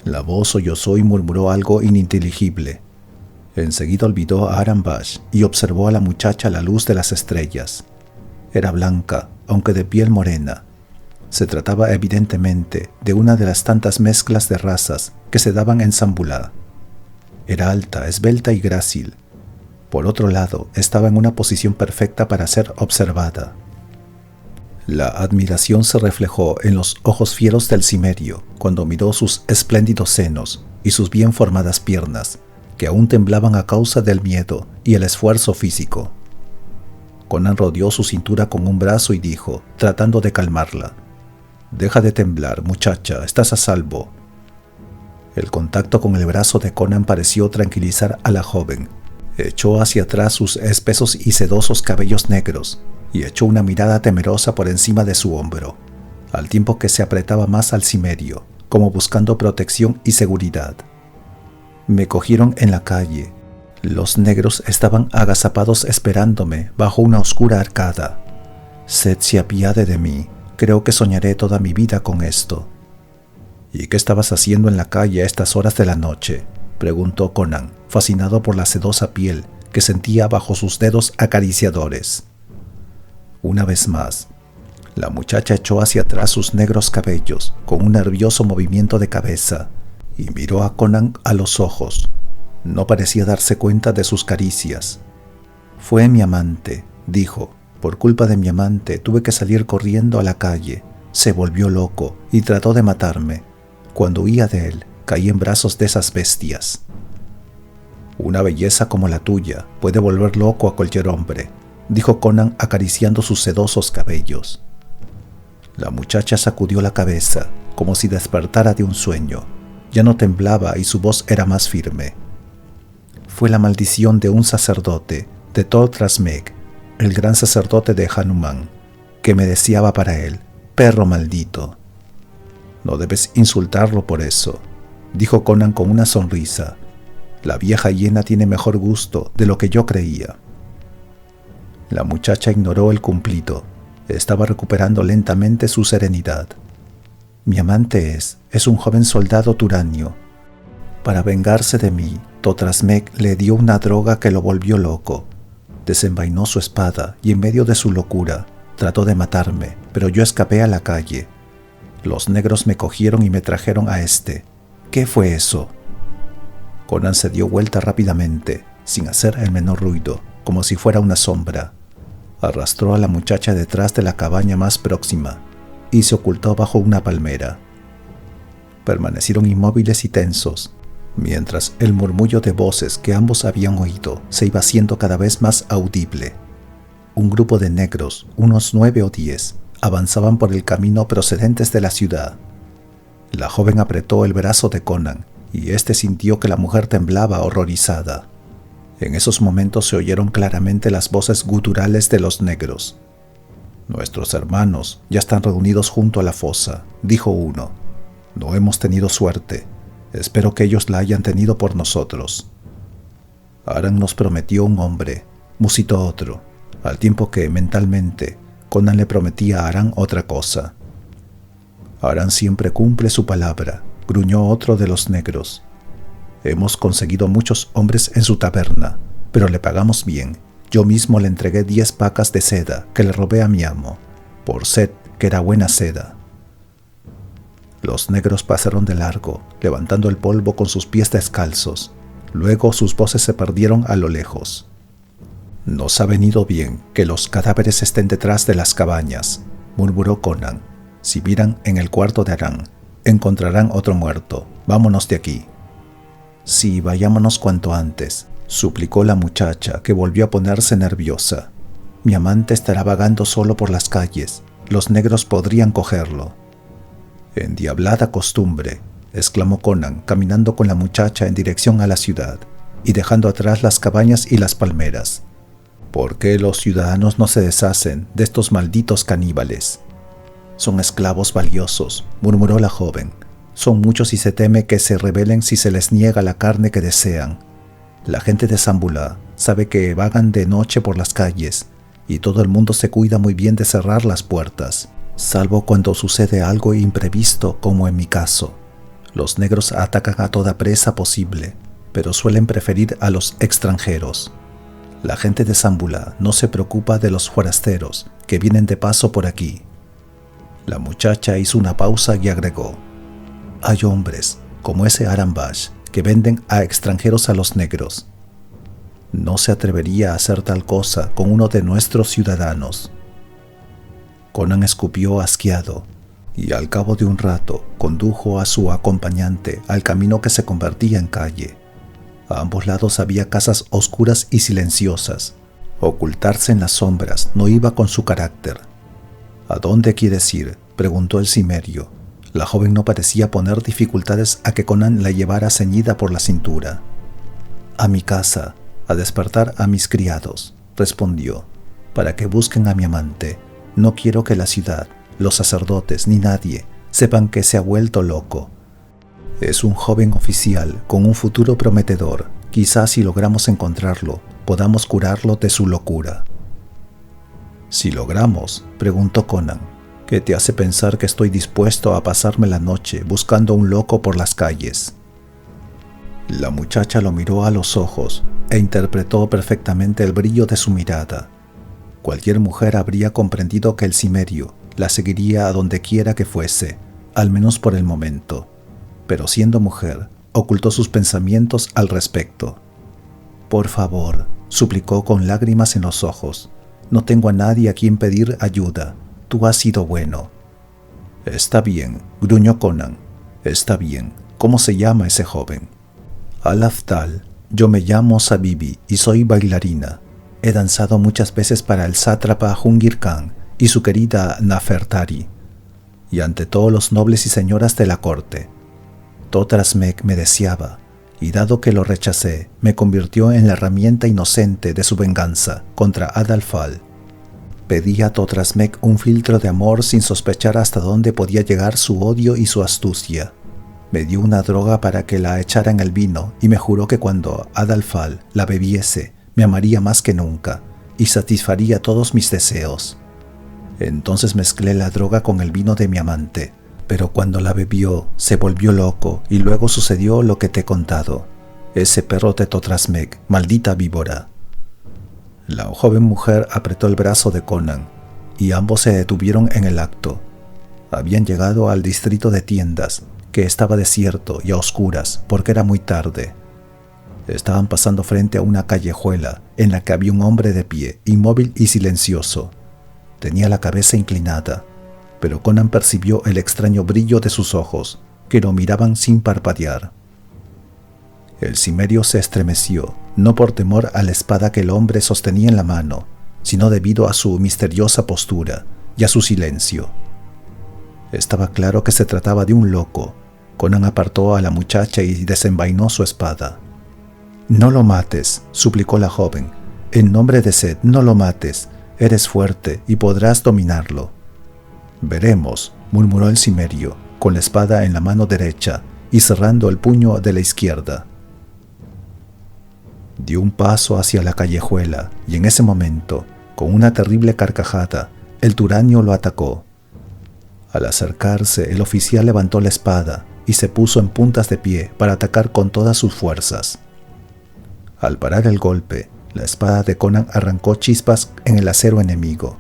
La voz sollozó y murmuró algo ininteligible. Enseguida olvidó a Arambash y observó a la muchacha a la luz de las estrellas. Era blanca, aunque de piel morena. Se trataba evidentemente de una de las tantas mezclas de razas que se daban en Zambulá. Era alta, esbelta y grácil. Por otro lado, estaba en una posición perfecta para ser observada. La admiración se reflejó en los ojos fieros del cimerio cuando miró sus espléndidos senos y sus bien formadas piernas, que aún temblaban a causa del miedo y el esfuerzo físico. Conan rodeó su cintura con un brazo y dijo, tratando de calmarla: «Deja de temblar, muchacha, estás a salvo». El contacto con el brazo de Conan pareció tranquilizar a la joven. Echó hacia atrás sus espesos y sedosos cabellos negros y echó una mirada temerosa por encima de su hombro. al tiempo que se apretaba más al cimerio, como buscando protección y seguridad. Me cogieron en la calle. Los negros estaban agazapados esperándome bajo una oscura arcada. Sed se apiade de mí. Creo que soñaré toda mi vida con esto. ¿Y qué estabas haciendo en la calle a estas horas de la noche?, preguntó Conan, fascinado por la sedosa piel que sentía bajo sus dedos acariciadores. Una vez más, la muchacha echó hacia atrás sus negros cabellos con un nervioso movimiento de cabeza y miró a Conan a los ojos. No parecía darse cuenta de sus caricias. «Fue mi amante», dijo. «Por culpa de mi amante tuve que salir corriendo a la calle. Se volvió loco y trató de matarme. Cuando huía de él, caí en brazos de esas bestias». «Una belleza como la tuya puede volver loco a cualquier hombre», dijo Conan acariciando sus sedosos cabellos. La muchacha sacudió la cabeza, como si despertara de un sueño. Ya no temblaba y su voz era más firme. «Fue la maldición de un sacerdote, de Thor-Trasmeg, el gran sacerdote de Hanuman, que me deseaba para él, perro maldito». «No debes insultarlo por eso», dijo Conan con una sonrisa. «La vieja hiena tiene mejor gusto de lo que yo creía». La muchacha ignoró el cumplido. Estaba recuperando lentamente su serenidad. «Mi amante es un joven soldado turanio. Para vengarse de mí, Thor-Trasmeg le dio una droga que lo volvió loco. Desenvainó su espada y en medio de su locura trató de matarme, pero yo escapé a la calle. Los negros me cogieron y me trajeron a este. ¿Qué fue eso?» Conan se dio vuelta rápidamente, sin hacer el menor ruido, como si fuera una sombra. Arrastró a la muchacha detrás de la cabaña más próxima y se ocultó bajo una palmera. Permanecieron inmóviles y tensos, mientras el murmullo de voces que ambos habían oído se iba haciendo cada vez más audible. Un grupo de negros, unos 9 o 10, avanzaban por el camino procedentes de la ciudad. La joven apretó el brazo de Conan y éste sintió que la mujer temblaba horrorizada. En esos momentos se oyeron claramente las voces guturales de los negros. «Nuestros hermanos ya están reunidos junto a la fosa», dijo uno. «No hemos tenido suerte. Espero que ellos la hayan tenido por nosotros». «Aran nos prometió un hombre», musitó otro, al tiempo que, mentalmente, Conan le prometía a Aran otra cosa. «Aran siempre cumple su palabra», gruñó otro de los negros. «Hemos conseguido muchos hombres en su taberna, pero le pagamos bien. Yo mismo le entregué 10 pacas de seda que le robé a mi amo, por sed que era buena seda». Los negros pasaron de largo, levantando el polvo con sus pies descalzos. Luego sus voces se perdieron a lo lejos. «Nos ha venido bien que los cadáveres estén detrás de las cabañas», murmuró Conan. «Si miran en el cuarto de Aran, encontrarán otro muerto. Vámonos de aquí». «Sí, vayámonos cuanto antes», suplicó la muchacha, que volvió a ponerse nerviosa. «Mi amante estará vagando solo por las calles. Los negros podrían cogerlo». «Endiablada costumbre», exclamó Conan, caminando con la muchacha en dirección a la ciudad y dejando atrás las cabañas y las palmeras. «¿Por qué los ciudadanos no se deshacen de estos malditos caníbales?» «Son esclavos valiosos», murmuró la joven. «Son muchos y se teme que se rebelen si se les niega la carne que desean. La gente de Zambulá sabe que vagan de noche por las calles y todo el mundo se cuida muy bien de cerrar las puertas, salvo cuando sucede algo imprevisto como en mi caso. Los negros atacan a toda presa posible, pero suelen preferir a los extranjeros. La gente de Zambulá no se preocupa de los forasteros que vienen de paso por aquí». La muchacha hizo una pausa y agregó: «Hay hombres, como ese Aran Bash, que venden a extranjeros a los negros. No se atrevería a hacer tal cosa con uno de nuestros ciudadanos». Conan escupió asqueado y al cabo de un rato condujo a su acompañante al camino que se convertía en calle. A ambos lados había casas oscuras y silenciosas. Ocultarse en las sombras no iba con su carácter. «¿A dónde quieres ir?», preguntó el cimerio. La joven no parecía poner dificultades a que Conan la llevara ceñida por la cintura. «A mi casa, a despertar a mis criados», respondió, «para que busquen a mi amante. No quiero que la ciudad, los sacerdotes ni nadie sepan que se ha vuelto loco. Es un joven oficial con un futuro prometedor. Quizás si logramos encontrarlo, podamos curarlo de su locura. Si logramos, preguntó Conan, ¿qué te hace pensar que estoy dispuesto a pasarme la noche buscando a un loco por las calles? La muchacha lo miró a los ojos e interpretó perfectamente el brillo de su mirada. Cualquier mujer habría comprendido que el cimerio la seguiría a donde quiera que fuese, al menos por el momento. Pero siendo mujer, ocultó sus pensamientos al respecto. «Por favor», suplicó con lágrimas en los ojos, «no tengo a nadie a quien pedir ayuda. Tú has sido bueno». «Está bien», gruñó Conan. «Está bien. ¿Cómo se llama ese joven?» «Al-Afdal. Yo me llamo Sabibi y soy bailarina. He danzado muchas veces para el sátrapa Jungir Khan y su querida Nafertari, y ante todos los nobles y señoras de la corte. Totrasmek me deseaba, y dado que lo rechacé, me convirtió en la herramienta inocente de su venganza contra Adalfal. Pedí a Totrasmek un filtro de amor sin sospechar hasta dónde podía llegar su odio y su astucia. Me dio una droga para que la echara en el vino y me juró que cuando Adalfal la bebiese, me amaría más que nunca y satisfaría todos mis deseos. Entonces mezclé la droga con el vino de mi amante, pero cuando la bebió se volvió loco y luego sucedió lo que te he contado. Ese perro de Totrasmek, maldita víbora». La joven mujer apretó el brazo de Conan y ambos se detuvieron en el acto. Habían llegado al distrito de tiendas, que estaba desierto y a oscuras porque era muy tarde. Estaban pasando frente a una callejuela en la que había un hombre de pie, inmóvil y silencioso. Tenía la cabeza inclinada, pero Conan percibió el extraño brillo de sus ojos, que lo miraban sin parpadear. El cimerio se estremeció, no por temor a la espada que el hombre sostenía en la mano, sino debido a su misteriosa postura y a su silencio. Estaba claro que se trataba de un loco. Conan apartó a la muchacha y desenvainó su espada. «No lo mates», suplicó la joven. «En nombre de Set, no lo mates. Eres fuerte y podrás dominarlo». «Veremos», murmuró el cimerio, con la espada en la mano derecha y cerrando el puño de la izquierda. Dio un paso hacia la callejuela y en ese momento, con una terrible carcajada, el turanio lo atacó. Al acercarse, el oficial levantó la espada y se puso en puntas de pie para atacar con todas sus fuerzas. Al parar el golpe, la espada de Conan arrancó chispas en el acero enemigo,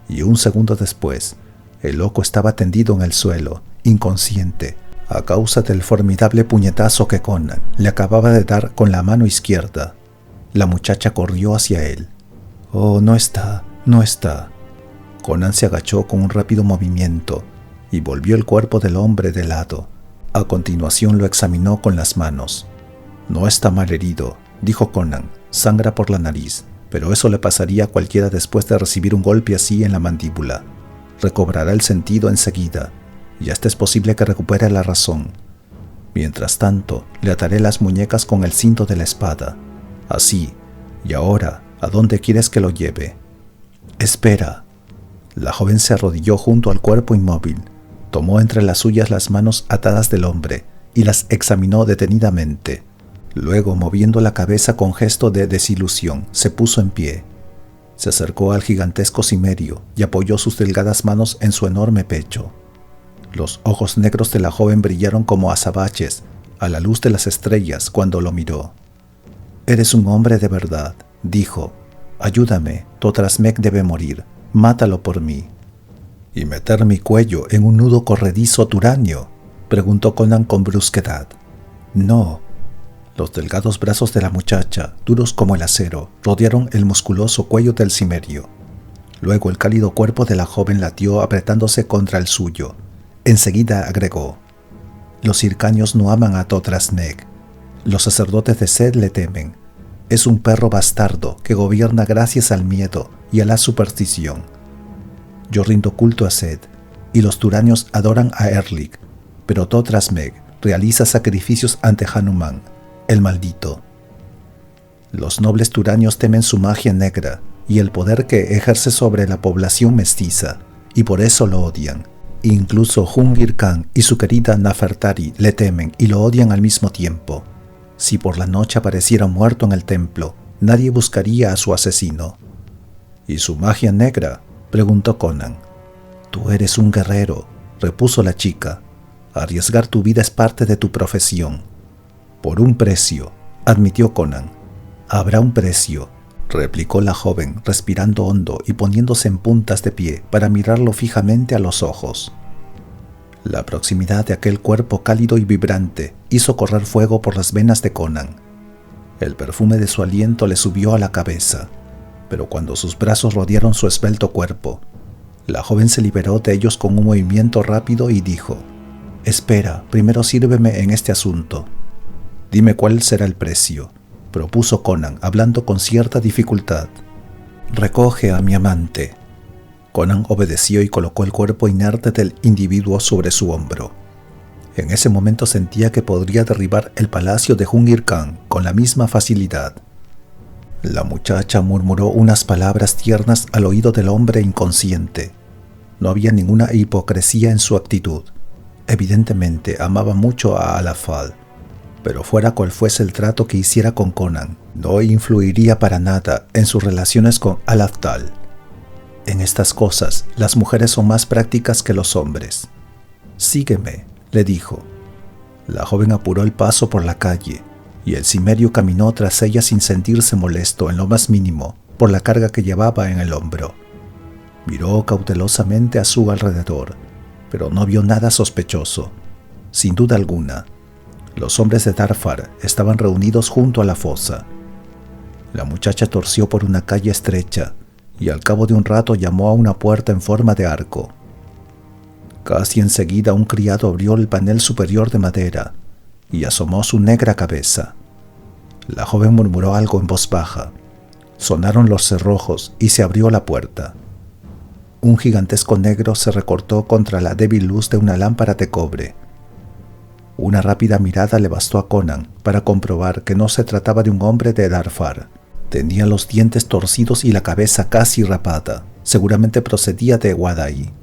y un segundo después, el loco estaba tendido en el suelo, inconsciente, a causa del formidable puñetazo que Conan le acababa de dar con la mano izquierda. La muchacha corrió hacia él. «Oh, no está, no está». Conan se agachó con un rápido movimiento y volvió el cuerpo del hombre de lado. A continuación lo examinó con las manos. «No está mal herido», dijo Conan. «Sangra por la nariz, pero eso le pasaría a cualquiera después de recibir un golpe así en la mandíbula. Recobrará el sentido enseguida, y hasta es posible que recupere la razón. Mientras tanto, le ataré las muñecas con el cinto de la espada. Así. Y ahora, ¿a dónde quieres que lo lleve?» «Espera». La joven se arrodilló junto al cuerpo inmóvil, tomó entre las suyas las manos atadas del hombre y las examinó detenidamente. Luego, moviendo la cabeza con gesto de desilusión, se puso en pie. Se acercó al gigantesco cimerio y apoyó sus delgadas manos en su enorme pecho. Los ojos negros de la joven brillaron como azabaches a la luz de las estrellas cuando lo miró. «Eres un hombre de verdad», dijo. «Ayúdame, Totrasmek debe morir. Mátalo por mí». «¿Y meter mi cuello en un nudo corredizo turanio?», preguntó Conan con brusquedad. «No». Los delgados brazos de la muchacha, duros como el acero, rodearon el musculoso cuello del cimerio. Luego el cálido cuerpo de la joven latió apretándose contra el suyo. Enseguida agregó: «Los hircanios no aman a Totrasmek. Los sacerdotes de Set le temen. Es un perro bastardo que gobierna gracias al miedo y a la superstición. Yo rindo culto a Set, y los turanios adoran a Erlik, pero Totrasmek realiza sacrificios ante Hanuman, el maldito. Los nobles turanios temen su magia negra y el poder que ejerce sobre la población mestiza, y por eso lo odian. Incluso Jungir Khan y su querida Nefertari le temen y lo odian al mismo tiempo. Si por la noche apareciera muerto en el templo, nadie buscaría a su asesino. ¿Y su magia negra?, preguntó Conan. Tú eres un guerrero, repuso la chica. Arriesgar tu vida es parte de tu profesión. Por un precio, admitió Conan. Habrá un precio, replicó la joven, respirando hondo y poniéndose en puntas de pie para mirarlo fijamente a los ojos. La proximidad de aquel cuerpo cálido y vibrante hizo correr fuego por las venas de Conan. El perfume de su aliento le subió a la cabeza, pero cuando sus brazos rodearon su esbelto cuerpo, la joven se liberó de ellos con un movimiento rápido y dijo: «Espera, primero sírveme en este asunto». «Dime cuál será el precio», propuso Conan, hablando con cierta dificultad. «Recoge a mi amante». Conan obedeció y colocó el cuerpo inerte del individuo sobre su hombro. En ese momento sentía que podría derribar el palacio de Jungir Khan con la misma facilidad. La muchacha murmuró unas palabras tiernas al oído del hombre inconsciente. No había ninguna hipocresía en su actitud. Evidentemente amaba mucho a Alafal, pero fuera cual fuese el trato que hiciera con Conan, no influiría para nada en sus relaciones con Al-Afdal. En estas cosas, las mujeres son más prácticas que los hombres. «Sígueme», le dijo. La joven apuró el paso por la calle, y el cimerio caminó tras ella sin sentirse molesto en lo más mínimo por la carga que llevaba en el hombro. Miró cautelosamente a su alrededor, pero no vio nada sospechoso. Sin duda alguna, los hombres de Darfar estaban reunidos junto a la fosa. La muchacha torció por una calle estrecha y al cabo de un rato llamó a una puerta en forma de arco. Casi enseguida un criado abrió el panel superior de madera y asomó su negra cabeza. La joven murmuró algo en voz baja. Sonaron los cerrojos y se abrió la puerta. Un gigantesco negro se recortó contra la débil luz de una lámpara de cobre. Una rápida mirada le bastó a Conan para comprobar que no se trataba de un hombre de Darfar. Tenía los dientes torcidos y la cabeza casi rapada. Seguramente procedía de Wadai.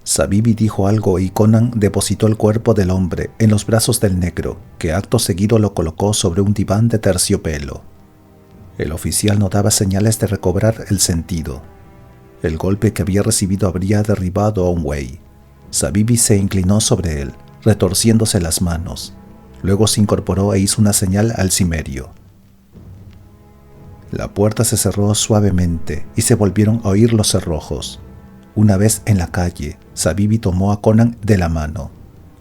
Zabibi dijo algo y Conan depositó el cuerpo del hombre en los brazos del negro, que acto seguido lo colocó sobre un diván de terciopelo. El oficial no daba señales de recobrar el sentido. El golpe que había recibido habría derribado a un buey. Zabibi se inclinó sobre él, retorciéndose las manos. Luego se incorporó e hizo una señal al cimerio. La puerta se cerró suavemente y se volvieron a oír los cerrojos. Una vez en la calle, Zabibi tomó a Conan de la mano.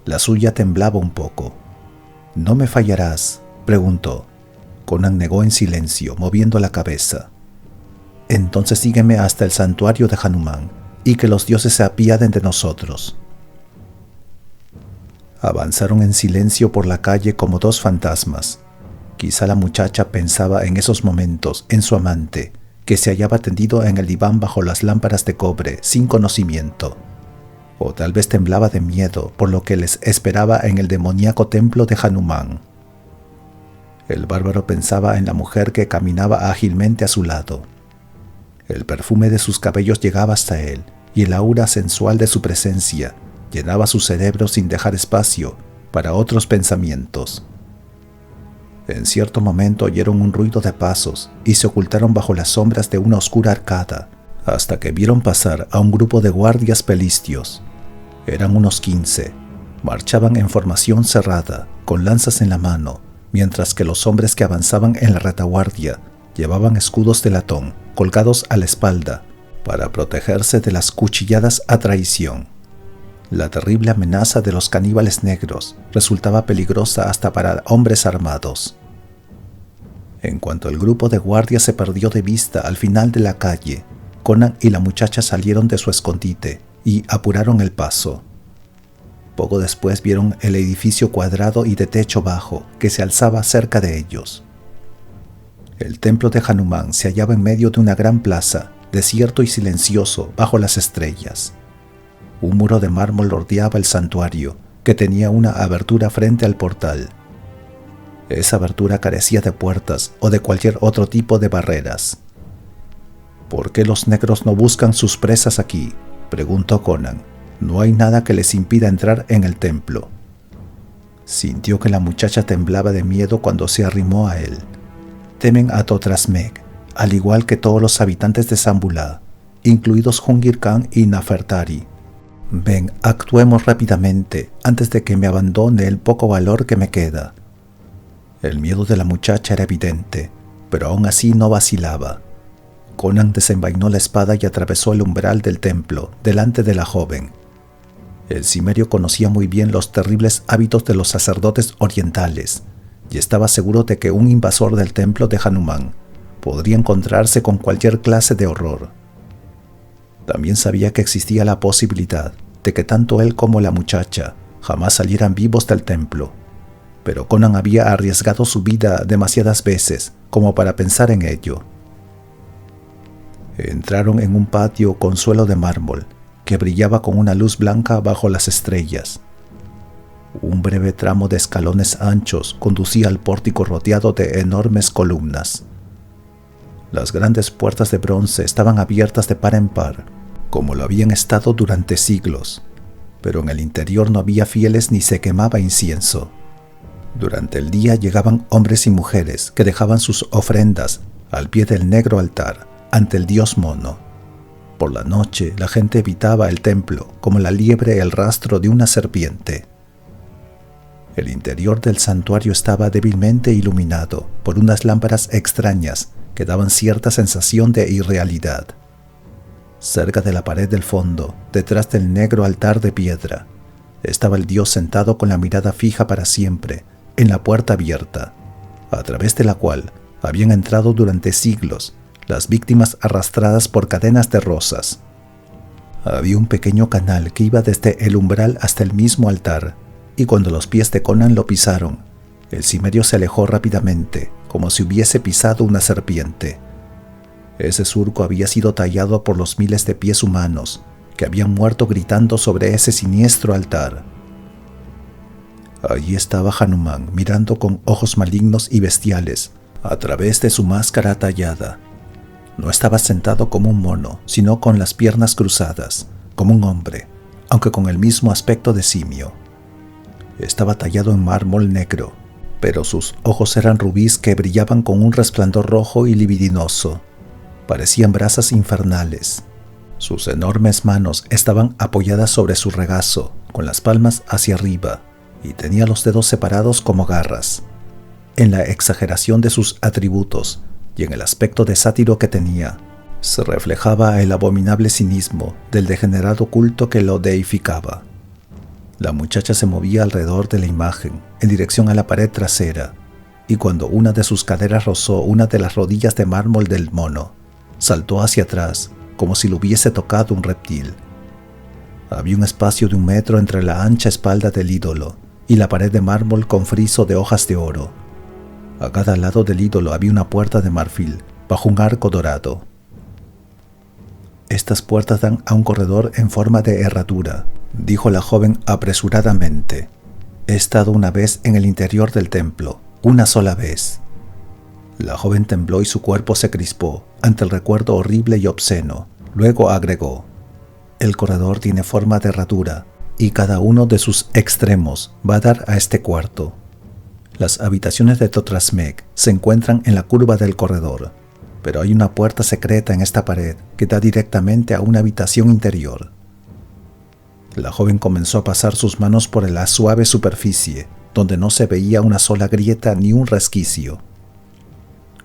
La suya temblaba un poco. «¿No me fallarás?», preguntó. Conan negó en silencio, moviendo la cabeza. «Entonces sígueme hasta el santuario de Hanuman, y que los dioses se apiaden de nosotros». Avanzaron en silencio por la calle como dos fantasmas. Quizá la muchacha pensaba en esos momentos en su amante, que se hallaba tendido en el diván bajo las lámparas de cobre sin conocimiento. O tal vez temblaba de miedo por lo que les esperaba en el demoníaco templo de Hanuman. El bárbaro pensaba en la mujer que caminaba ágilmente a su lado. El perfume de sus cabellos llegaba hasta él, y el aura sensual de su presencia llenaba su cerebro sin dejar espacio para otros pensamientos. En cierto momento oyeron un ruido de pasos y se ocultaron bajo las sombras de una oscura arcada, hasta que vieron pasar a un grupo de guardias pelistios. Eran unos 15. Marchaban en formación cerrada, con lanzas en la mano, mientras que los hombres que avanzaban en la retaguardia llevaban escudos de latón colgados a la espalda para protegerse de las cuchilladas a traición. La terrible amenaza de los caníbales negros resultaba peligrosa hasta para hombres armados. En cuanto el grupo de guardias se perdió de vista al final de la calle, Conan y la muchacha salieron de su escondite y apuraron el paso. Poco después vieron el edificio cuadrado y de techo bajo que se alzaba cerca de ellos. El templo de Hanuman se hallaba en medio de una gran plaza, desierto y silencioso bajo las estrellas. Un muro de mármol bordeaba el santuario, que tenía una abertura frente al portal. Esa abertura carecía de puertas o de cualquier otro tipo de barreras. ¿Por qué los negros no buscan sus presas aquí?, preguntó Conan. No hay nada que les impida entrar en el templo. Sintió que la muchacha temblaba de miedo cuando se arrimó a él. Temen a Totrasmek, al igual que todos los habitantes de Zambulá, incluidos Jungir Khan y Nafertari. Ven, actuemos rápidamente antes de que me abandone el poco valor que me queda. El miedo de la muchacha era evidente, pero aún así no vacilaba. Conan desenvainó la espada y atravesó el umbral del templo delante de la joven. El cimerio conocía muy bien los terribles hábitos de los sacerdotes orientales y estaba seguro de que un invasor del templo de Hanuman podría encontrarse con cualquier clase de horror. También sabía que existía la posibilidad de que tanto él como la muchacha jamás salieran vivos del templo, pero Conan había arriesgado su vida demasiadas veces como para pensar en ello. Entraron en un patio con suelo de mármol que brillaba con una luz blanca bajo las estrellas. Un breve tramo de escalones anchos conducía al pórtico rodeado de enormes columnas. Las grandes puertas de bronce estaban abiertas de par en par, como lo habían estado durante siglos, pero en el interior no había fieles ni se quemaba incienso. Durante el día llegaban hombres y mujeres que dejaban sus ofrendas al pie del negro altar ante el dios mono. Por la noche la gente evitaba el templo como la liebre el rastro de una serpiente. El interior del santuario estaba débilmente iluminado por unas lámparas extrañas que daban cierta sensación de irrealidad. Cerca de la pared del fondo, detrás del negro altar de piedra, estaba el dios sentado con la mirada fija para siempre en la puerta abierta, a través de la cual habían entrado durante siglos las víctimas arrastradas por cadenas de rosas. Había un pequeño canal que iba desde el umbral hasta el mismo altar, y cuando los pies de Conan lo pisaron, el cimerio se alejó rápidamente, como si hubiese pisado una serpiente. Ese surco había sido tallado por los miles de pies humanos que habían muerto gritando sobre ese siniestro altar. Allí estaba Hanuman mirando con ojos malignos y bestiales a través de su máscara tallada. No estaba sentado como un mono, sino con las piernas cruzadas, como un hombre, aunque con el mismo aspecto de simio. Estaba tallado en mármol negro, pero sus ojos eran rubíes que brillaban con un resplandor rojo y libidinoso. Parecían brasas infernales. Sus enormes manos estaban apoyadas sobre su regazo, con las palmas hacia arriba, y tenía los dedos separados como garras. En la exageración de sus atributos y en el aspecto de sátiro que tenía, se reflejaba el abominable cinismo del degenerado culto que lo deificaba. La muchacha se movía alrededor de la imagen, en dirección a la pared trasera, y cuando una de sus caderas rozó una de las rodillas de mármol del mono, saltó hacia atrás, como si lo hubiese tocado un reptil. Había un espacio de 1 metro entre la ancha espalda del ídolo y la pared de mármol con friso de hojas de oro. A cada lado del ídolo había una puerta de marfil, bajo un arco dorado. Estas puertas dan a un corredor en forma de herradura, dijo la joven apresuradamente. He estado una vez en el interior del templo, una sola vez. La joven tembló y su cuerpo se crispó ante el recuerdo horrible y obsceno. Luego agregó: el corredor tiene forma de herradura y cada uno de sus extremos va a dar a este cuarto. Las habitaciones de Totrasmek se encuentran en la curva del corredor, pero hay una puerta secreta en esta pared que da directamente a una habitación interior. La joven comenzó a pasar sus manos por la suave superficie, donde no se veía una sola grieta ni un resquicio.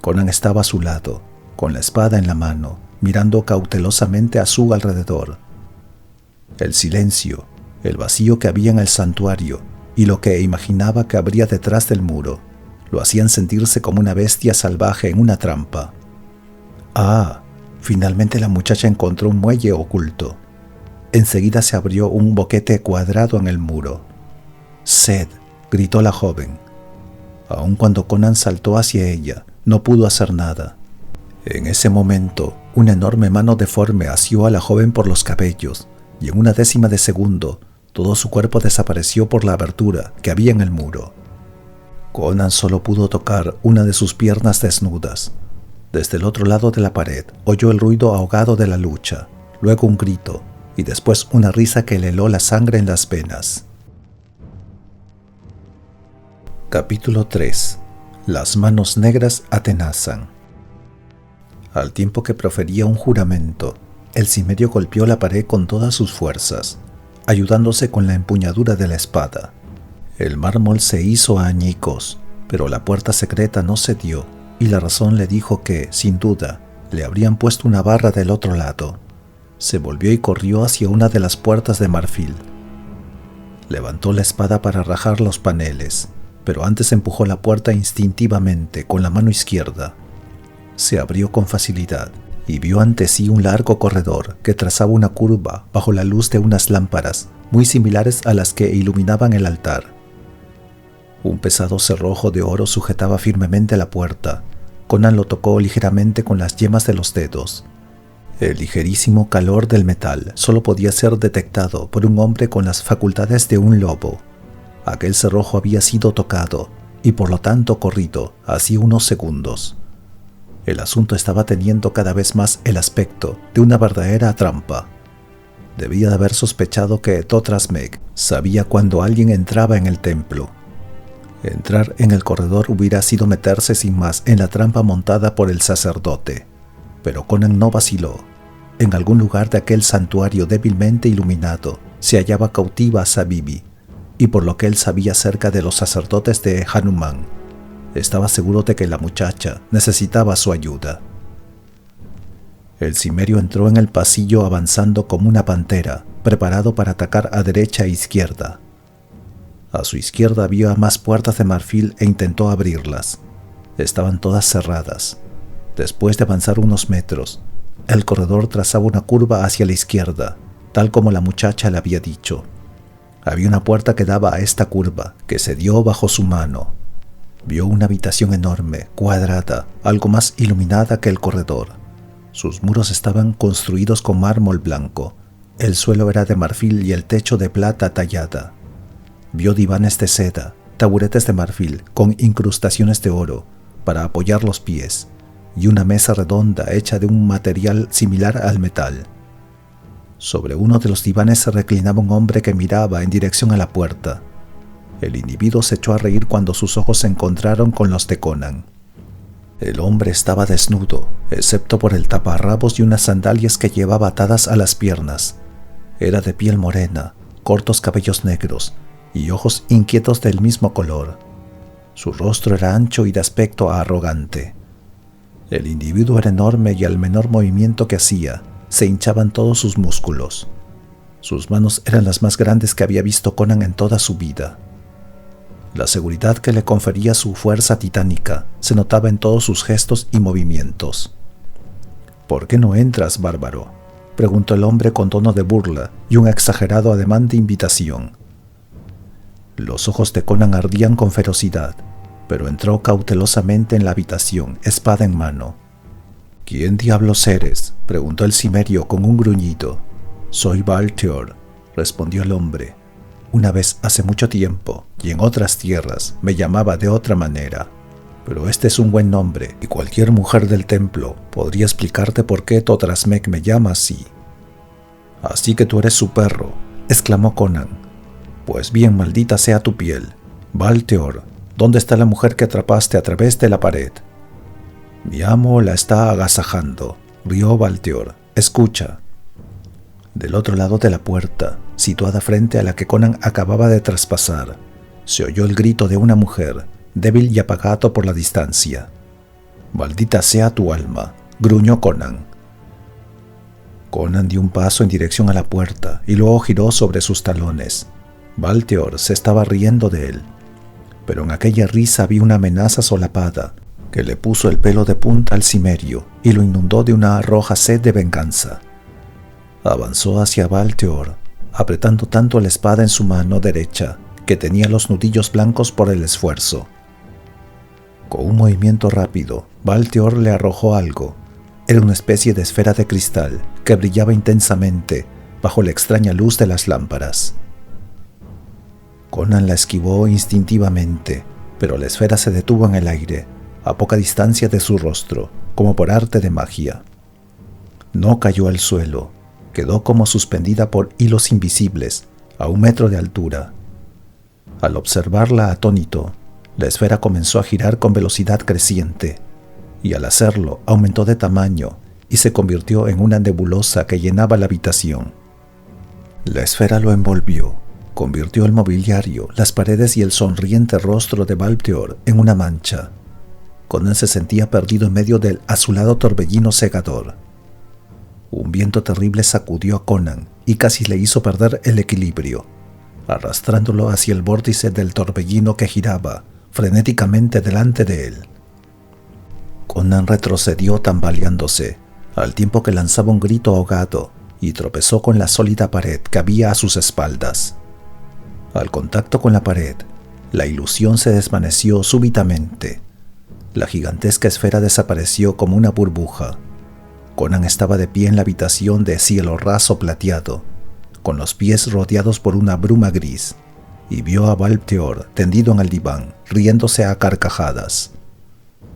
Conan estaba a su lado, con la espada en la mano, mirando cautelosamente a su alrededor. El silencio, el vacío que había en el santuario y lo que imaginaba que habría detrás del muro, lo hacían sentirse como una bestia salvaje en una trampa. Ah, finalmente la muchacha encontró un muelle oculto. Enseguida se abrió un boquete cuadrado en el muro. «Sed», gritó la joven. Aun cuando Conan saltó hacia ella, no pudo hacer nada. En ese momento, una enorme mano deforme asió a la joven por los cabellos, y en una décima de segundo, todo su cuerpo desapareció por la abertura que había en el muro. Conan solo pudo tocar una de sus piernas desnudas. Desde el otro lado de la pared oyó el ruido ahogado de la lucha, luego un grito y después una risa que le heló la sangre en las venas. Capítulo 3. Las manos negras atenazan. Al tiempo que profería un juramento, el cimerio golpeó la pared con todas sus fuerzas, ayudándose con la empuñadura de la espada. El mármol se hizo a añicos, pero la puerta secreta no cedió, y la razón le dijo que, sin duda, le habrían puesto una barra del otro lado. Se volvió y corrió hacia una de las puertas de marfil. Levantó la espada para rajar los paneles, pero antes empujó la puerta instintivamente con la mano izquierda. Se abrió con facilidad y vio ante sí un largo corredor que trazaba una curva bajo la luz de unas lámparas muy similares a las que iluminaban el altar. Un pesado cerrojo de oro sujetaba firmemente la puerta. Conan lo tocó ligeramente con las yemas de los dedos. El ligerísimo calor del metal solo podía ser detectado por un hombre con las facultades de un lobo. Aquel cerrojo había sido tocado y por lo tanto corrido hacía unos segundos. El asunto estaba teniendo cada vez más el aspecto de una verdadera trampa. Debía de haber sospechado que Totrasmek sabía cuando alguien entraba en el templo. Entrar en el corredor hubiera sido meterse sin más en la trampa montada por el sacerdote. Pero Conan no vaciló. En algún lugar de aquel santuario débilmente iluminado se hallaba cautiva Zabibi, y por lo que él sabía acerca de los sacerdotes de Hanuman, estaba seguro de que la muchacha necesitaba su ayuda. El cimerio entró en el pasillo avanzando como una pantera, preparado para atacar a derecha e izquierda. A su izquierda vio más puertas de marfil e intentó abrirlas. Estaban todas cerradas. Después de avanzar unos metros, el corredor trazaba una curva hacia la izquierda, tal como la muchacha le había dicho. Había una puerta que daba a esta curva, que se dio bajo su mano. Vio una habitación enorme, cuadrada, algo más iluminada que el corredor. Sus muros estaban construidos con mármol blanco. El suelo era de marfil y el techo de plata tallada. Vio divanes de seda, taburetes de marfil con incrustaciones de oro para apoyar los pies y una mesa redonda hecha de un material similar al metal. Sobre uno de los divanes se reclinaba un hombre que miraba en dirección a la puerta. El individuo se echó a reír cuando sus ojos se encontraron con los de Conan. El hombre estaba desnudo, excepto por el taparrabos y unas sandalias que llevaba atadas a las piernas. Era de piel morena, cortos cabellos negros y ojos inquietos del mismo color. Su rostro era ancho y de aspecto arrogante. El individuo era enorme y al menor movimiento que hacía, se hinchaban todos sus músculos. Sus manos eran las más grandes que había visto Conan en toda su vida. La seguridad que le confería su fuerza titánica se notaba en todos sus gestos y movimientos. «¿Por qué no entras, bárbaro?», preguntó el hombre con tono de burla y un exagerado ademán de invitación. Los ojos de Conan ardían con ferocidad, pero entró cautelosamente en la habitación, espada en mano. «¿Quién diablos eres?», preguntó el cimerio con un gruñido. «Soy Balteor», respondió el hombre. «Una vez hace mucho tiempo, y en otras tierras, me llamaba de otra manera. Pero este es un buen nombre, y cualquier mujer del templo podría explicarte por qué Totrasmek me llama así». «Así que tú eres su perro», exclamó Conan. «Pues bien, maldita sea tu piel. Balteor, ¿dónde está la mujer que atrapaste a través de la pared?» «Mi amo la está agasajando», rió Balteor. «Escucha». Del otro lado de la puerta, situada frente a la que Conan acababa de traspasar, se oyó el grito de una mujer, débil y apagado por la distancia. «Maldita sea tu alma», gruñó Conan. Conan dio un paso en dirección a la puerta y luego giró sobre sus talones. Balteor se estaba riendo de él, pero en aquella risa había una amenaza solapada que le puso el pelo de punta al cimerio y lo inundó de una roja sed de venganza. Avanzó hacia Balteor, apretando tanto la espada en su mano derecha que tenía los nudillos blancos por el esfuerzo. Con un movimiento rápido, Balteor le arrojó algo. Era una especie de esfera de cristal que brillaba intensamente bajo la extraña luz de las lámparas. Conan la esquivó instintivamente, pero la esfera se detuvo en el aire a poca distancia de su rostro, como por arte de magia. No cayó al suelo, quedó como suspendida por hilos invisibles a 1 metro de altura. Al observarla atónito, la esfera comenzó a girar con velocidad creciente, y al hacerlo aumentó de tamaño y se convirtió en una nebulosa que llenaba la habitación. La esfera lo envolvió, convirtió el mobiliario, las paredes y el sonriente rostro de Valpteor en una mancha. Conan se sentía perdido en medio del azulado torbellino cegador. Un viento terrible sacudió a Conan y casi le hizo perder el equilibrio, arrastrándolo hacia el vórtice del torbellino que giraba frenéticamente delante de él. Conan retrocedió tambaleándose, al tiempo que lanzaba un grito ahogado y tropezó con la sólida pared que había a sus espaldas. Al contacto con la pared, la ilusión se desvaneció súbitamente. La gigantesca esfera desapareció como una burbuja. Conan estaba de pie en la habitación de cielo raso plateado, con los pies rodeados por una bruma gris, y vio a Valpteor tendido en el diván, riéndose a carcajadas.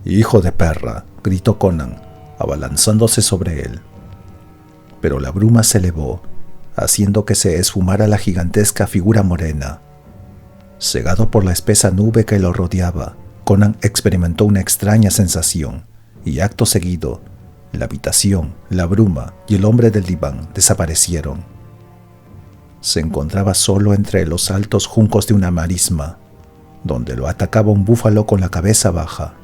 «¡Hijo de perra!», gritó Conan, abalanzándose sobre él. Pero la bruma se elevó, haciendo que se esfumara la gigantesca figura morena. Cegado por la espesa nube que lo rodeaba, Conan experimentó una extraña sensación, y acto seguido, la habitación, la bruma y el hombre del diván desaparecieron. Se encontraba solo entre los altos juncos de una marisma, donde lo atacaba un búfalo con la cabeza baja.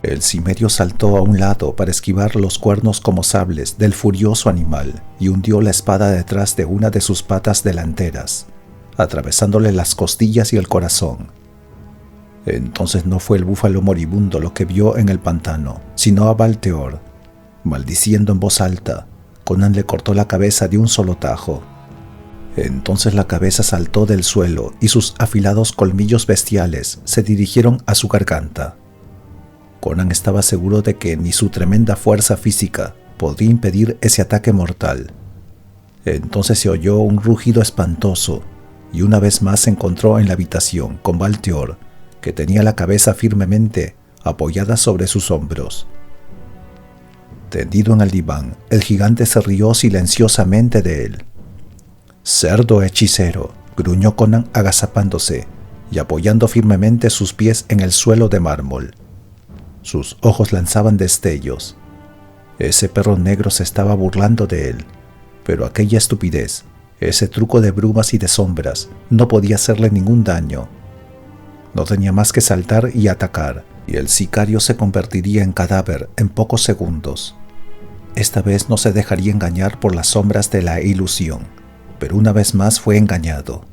El cimerio saltó a un lado para esquivar los cuernos como sables del furioso animal y hundió la espada detrás de una de sus patas delanteras, atravesándole las costillas y el corazón. Entonces no fue el búfalo moribundo lo que vio en el pantano, sino a Valpteor. Maldiciendo en voz alta, Conan le cortó la cabeza de un solo tajo. Entonces la cabeza saltó del suelo y sus afilados colmillos bestiales se dirigieron a su garganta. Conan estaba seguro de que ni su tremenda fuerza física podría impedir ese ataque mortal. Entonces se oyó un rugido espantoso y una vez más se encontró en la habitación con Valpteor, que tenía la cabeza firmemente apoyada sobre sus hombros. Tendido en el diván, el gigante se rió silenciosamente de él. «Cerdo hechicero», gruñó Conan agazapándose y apoyando firmemente sus pies en el suelo de mármol. Sus ojos lanzaban destellos. Ese perro negro se estaba burlando de él, pero aquella estupidez, ese truco de brumas y de sombras, no podía hacerle ningún daño. No tenía más que saltar y atacar, y el sicario se convertiría en cadáver en pocos segundos. Esta vez no se dejaría engañar por las sombras de la ilusión, pero una vez más fue engañado.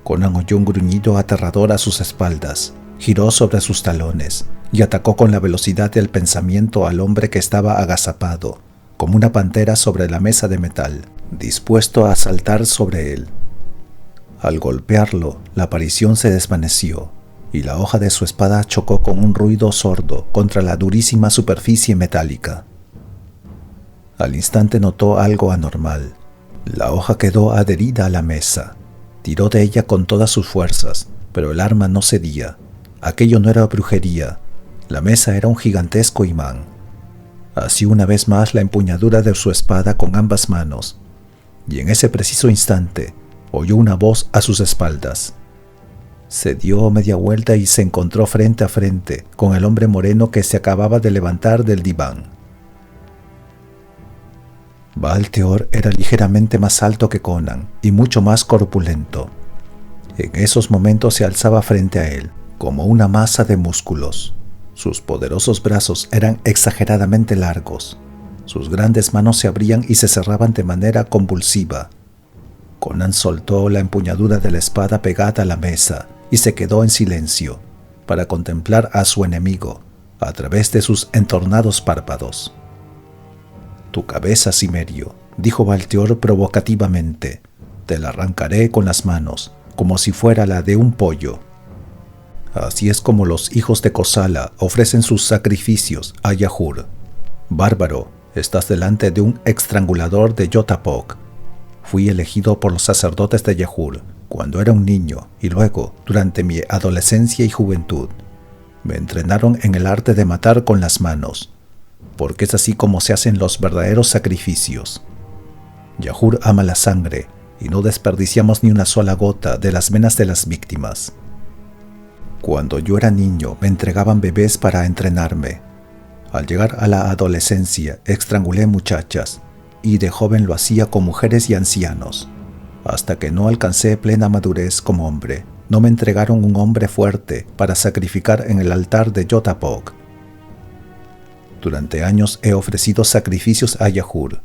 Conan oyó un gruñido aterrador a sus espaldas, giró sobre sus talones y atacó con la velocidad del pensamiento al hombre que estaba agazapado, como una pantera sobre la mesa de metal, dispuesto a saltar sobre él. Al golpearlo, la aparición se desvaneció y la hoja de su espada chocó con un ruido sordo contra la durísima superficie metálica. Al instante notó algo anormal. La hoja quedó adherida a la mesa. Tiró de ella con todas sus fuerzas, pero el arma no cedía. Aquello no era brujería. La mesa era un gigantesco imán. Asió una vez más la empuñadura de su espada con ambas manos, y en ese preciso instante oyó una voz a sus espaldas. Se dio media vuelta y se encontró frente a frente con el hombre moreno que se acababa de levantar del diván. Valpteor era ligeramente más alto que Conan y mucho más corpulento. En esos momentos se alzaba frente a él, como una masa de músculos. Sus poderosos brazos eran exageradamente largos. Sus grandes manos se abrían y se cerraban de manera convulsiva. Conan soltó la empuñadura de la espada pegada a la mesa y se quedó en silencio para contemplar a su enemigo a través de sus entornados párpados. «Tu cabeza, cimerio», dijo Valpteor provocativamente. «Te la arrancaré con las manos, como si fuera la de un pollo». Así es como los hijos de Kosala ofrecen sus sacrificios a Yahur. Bárbaro, estás delante de un estrangulador de Yotapok. Fui elegido por los sacerdotes de Yahur cuando era un niño y luego durante mi adolescencia y juventud. Me entrenaron en el arte de matar con las manos, porque es así como se hacen los verdaderos sacrificios. Yahur ama la sangre y no desperdiciamos ni una sola gota de las venas de las víctimas. Cuando yo era niño me entregaban bebés para entrenarme. Al llegar a la adolescencia estrangulé muchachas y de joven lo hacía con mujeres y ancianos. Hasta que no alcancé plena madurez como hombre, no me entregaron un hombre fuerte para sacrificar en el altar de Yotapog. Durante años he ofrecido sacrificios a Yahur.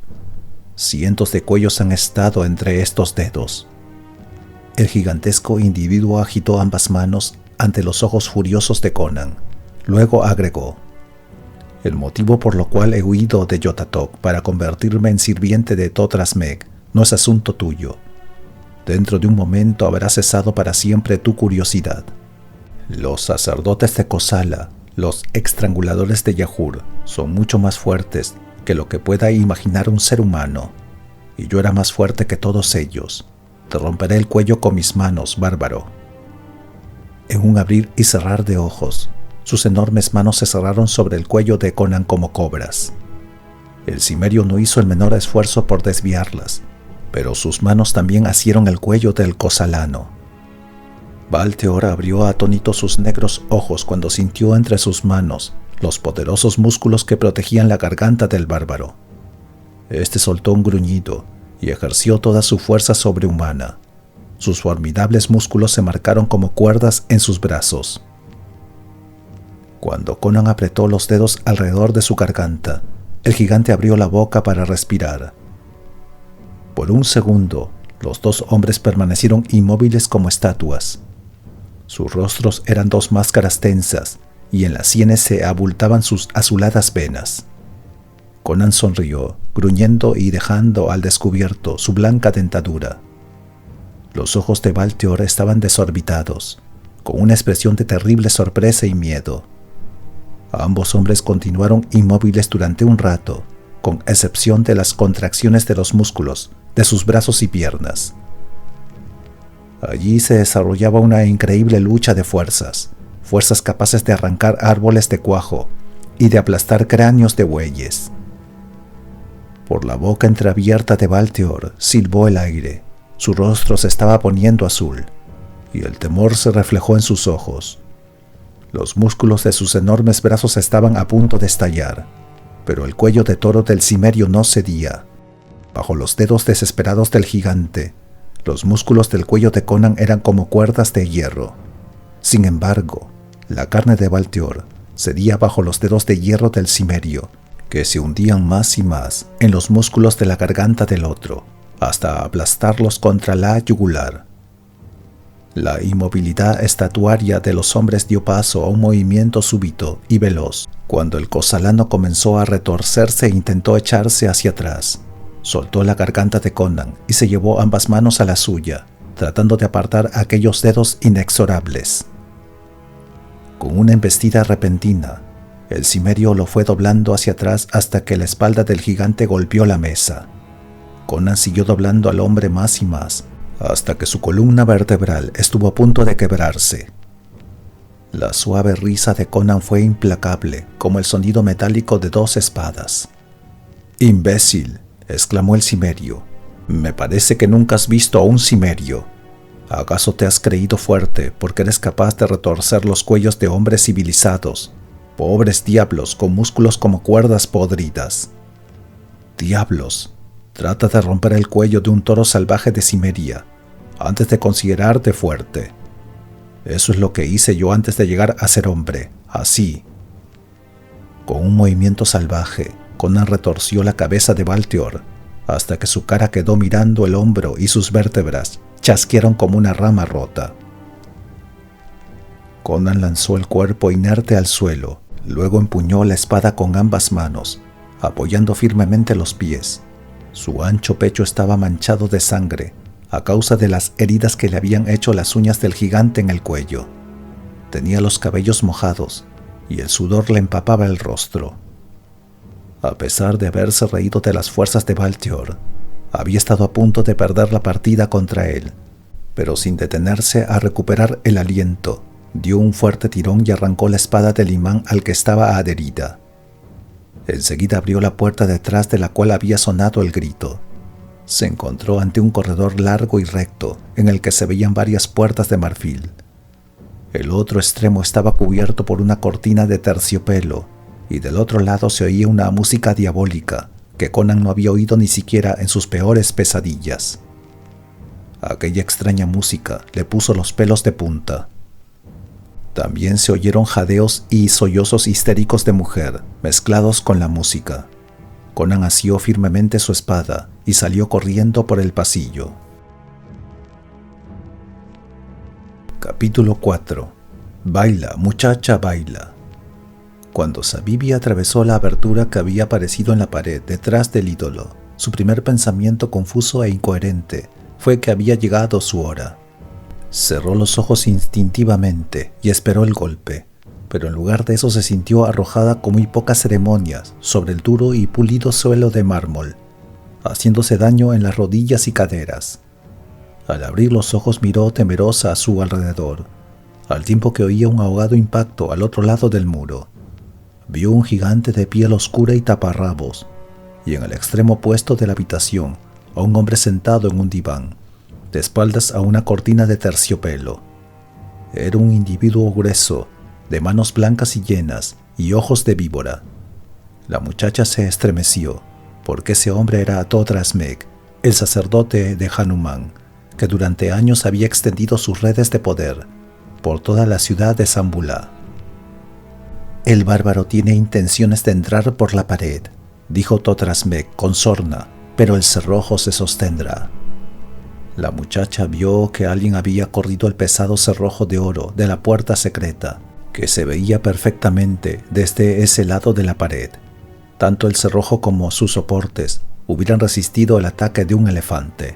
Cientos de cuellos han estado entre estos dedos. El gigantesco individuo agitó ambas manos ante los ojos furiosos de Conan. Luego agregó: el motivo por lo cual he huido de Yota-Tok para convertirme en sirviente de Tothrasmeg no es asunto tuyo. Dentro de un momento habrá cesado para siempre tu curiosidad. Los sacerdotes de Kosala, los estranguladores de Yahur, son mucho más fuertes que lo que pueda imaginar un ser humano, y yo era más fuerte que todos ellos. Te romperé el cuello con mis manos, bárbaro. En un abrir y cerrar de ojos, sus enormes manos se cerraron sobre el cuello de Conan como cobras. El cimerio no hizo el menor esfuerzo por desviarlas, pero sus manos también asieron el cuello del cosalano. Balteor abrió atónito sus negros ojos cuando sintió entre sus manos los poderosos músculos que protegían la garganta del bárbaro. Este soltó un gruñido y ejerció toda su fuerza sobrehumana. Sus formidables músculos se marcaron como cuerdas en sus brazos. Cuando Conan apretó los dedos alrededor de su garganta, el gigante abrió la boca para respirar. Por un segundo, los dos hombres permanecieron inmóviles como estatuas. Sus rostros eran dos máscaras tensas, y en las sienes se abultaban sus azuladas venas. Conan sonrió, gruñendo y dejando al descubierto su blanca dentadura. Los ojos de Balteor estaban desorbitados, con una expresión de terrible sorpresa y miedo. Ambos hombres continuaron inmóviles durante un rato, con excepción de las contracciones de los músculos de sus brazos y piernas. Allí se desarrollaba una increíble lucha de fuerzas capaces de arrancar árboles de cuajo y de aplastar cráneos de bueyes. Por la boca entreabierta de Balteor silbó el aire. Su rostro se estaba poniendo azul, y el temor se reflejó en sus ojos. Los músculos de sus enormes brazos estaban a punto de estallar, pero el cuello de toro del cimerio no cedía. Bajo los dedos desesperados del gigante, los músculos del cuello de Conan eran como cuerdas de hierro. Sin embargo, la carne de Balteor cedía bajo los dedos de hierro del cimerio, que se hundían más y más en los músculos de la garganta del otro, hasta aplastarlos contra la yugular. La inmovilidad estatuaria de los hombres dio paso a un movimiento súbito y veloz, cuando el cosalano comenzó a retorcerse e intentó echarse hacia atrás. Soltó la garganta de Conan y se llevó ambas manos a la suya, tratando de apartar aquellos dedos inexorables. Con una embestida repentina, el cimerio lo fue doblando hacia atrás hasta que la espalda del gigante golpeó la mesa. Conan siguió doblando al hombre más y más, hasta que su columna vertebral estuvo a punto de quebrarse. La suave risa de Conan fue implacable, como el sonido metálico de dos espadas. «¡Imbécil!», exclamó el cimerio. «Me parece que nunca has visto a un cimerio. ¿Acaso te has creído fuerte porque eres capaz de retorcer los cuellos de hombres civilizados? Pobres diablos con músculos como cuerdas podridas. Diablos, trata de romper el cuello de un toro salvaje de Cimeria antes de considerarte fuerte. Eso es lo que hice yo antes de llegar a ser hombre, así». Con un movimiento salvaje, Conan retorció la cabeza de Balteor hasta que su cara quedó mirando el hombro y sus vértebras chasquearon como una rama rota. Conan lanzó el cuerpo inerte al suelo, luego empuñó la espada con ambas manos, apoyando firmemente los pies. Su ancho pecho estaba manchado de sangre a causa de las heridas que le habían hecho las uñas del gigante en el cuello. Tenía los cabellos mojados y el sudor le empapaba el rostro. A pesar de haberse reído de las fuerzas de Balteor, había estado a punto de perder la partida contra él, pero sin detenerse a recuperar el aliento, Dio un fuerte tirón y arrancó la espada del imán al que estaba adherida. Enseguida abrió la puerta detrás de la cual había sonado el grito. Se encontró ante un corredor largo y recto en el que se veían varias puertas de marfil. El otro extremo estaba cubierto por una cortina de terciopelo y del otro lado se oía una música diabólica que Conan no había oído ni siquiera en sus peores pesadillas. Aquella extraña música le puso los pelos de punta. También se oyeron jadeos y sollozos histéricos de mujer, mezclados con la música. Conan asió firmemente su espada y salió corriendo por el pasillo. Capítulo 4. Baila, muchacha, baila. Cuando Zabibi atravesó la abertura que había aparecido en la pared detrás del ídolo, su primer pensamiento confuso e incoherente fue que había llegado su hora. Cerró los ojos instintivamente y esperó el golpe, pero en lugar de eso se sintió arrojada con muy pocas ceremonias sobre el duro y pulido suelo de mármol, haciéndose daño en las rodillas y caderas. Al abrir los ojos miró temerosa a su alrededor, al tiempo que oía un ahogado impacto al otro lado del muro. Vio un gigante de piel oscura y taparrabos, y en el extremo opuesto de la habitación a un hombre sentado en un diván, de espaldas a una cortina de terciopelo. Era un individuo grueso, de manos blancas y llenas y ojos de víbora. La muchacha se estremeció, porque ese hombre era Totrasmek, el sacerdote de Hanuman, que durante años había extendido sus redes de poder por toda la ciudad de Zambula. «El bárbaro tiene intenciones de entrar por la pared», dijo Totrasmek con sorna, «pero el cerrojo se sostendrá». La muchacha vio que alguien había corrido el pesado cerrojo de oro de la puerta secreta, que se veía perfectamente desde ese lado de la pared. Tanto el cerrojo como sus soportes hubieran resistido el ataque de un elefante.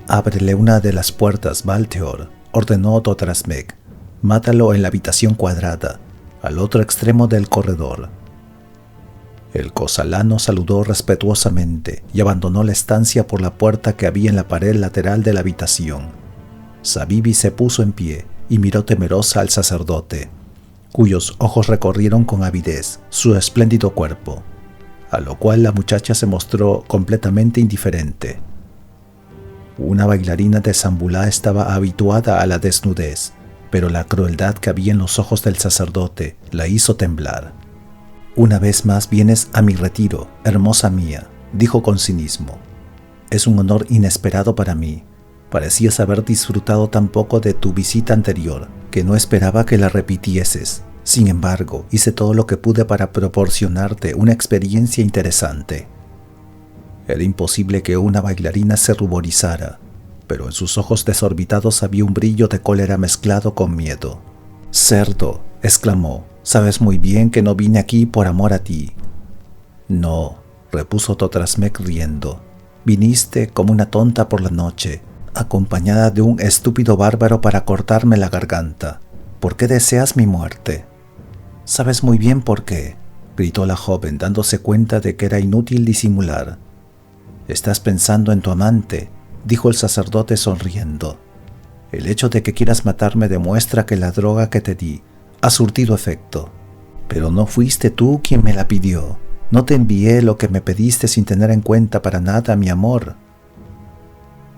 «Ábrele una de las puertas, Balteor», ordenó Totrasmek. «Mátalo en la habitación cuadrada, al otro extremo del corredor». El cosalano saludó respetuosamente y abandonó la estancia por la puerta que había en la pared lateral de la habitación. Zabibi se puso en pie y miró temerosa al sacerdote, cuyos ojos recorrieron con avidez su espléndido cuerpo, a lo cual la muchacha se mostró completamente indiferente. Una bailarina de Zambulá estaba habituada a la desnudez, pero la crueldad que había en los ojos del sacerdote la hizo temblar. «Una vez más vienes a mi retiro, hermosa mía», dijo con cinismo. «Es un honor inesperado para mí. Parecías haber disfrutado tan poco de tu visita anterior que no esperaba que la repitieses. Sin embargo, hice todo lo que pude para proporcionarte una experiencia interesante». Era imposible que una bailarina se ruborizara, pero en sus ojos desorbitados había un brillo de cólera mezclado con miedo. «Cerdo», exclamó, «sabes muy bien que no vine aquí por amor a ti». «No», repuso Totrasmek riendo, «viniste como una tonta por la noche, acompañada de un estúpido bárbaro para cortarme la garganta. ¿Por qué deseas mi muerte?» «Sabes muy bien por qué», gritó la joven, dándose cuenta de que era inútil disimular. «Estás pensando en tu amante», dijo el sacerdote sonriendo. «El hecho de que quieras matarme demuestra que la droga que te di ha surtido efecto. Pero no fuiste tú quien me la pidió. No te envié lo que me pediste sin tener en cuenta para nada mi amor».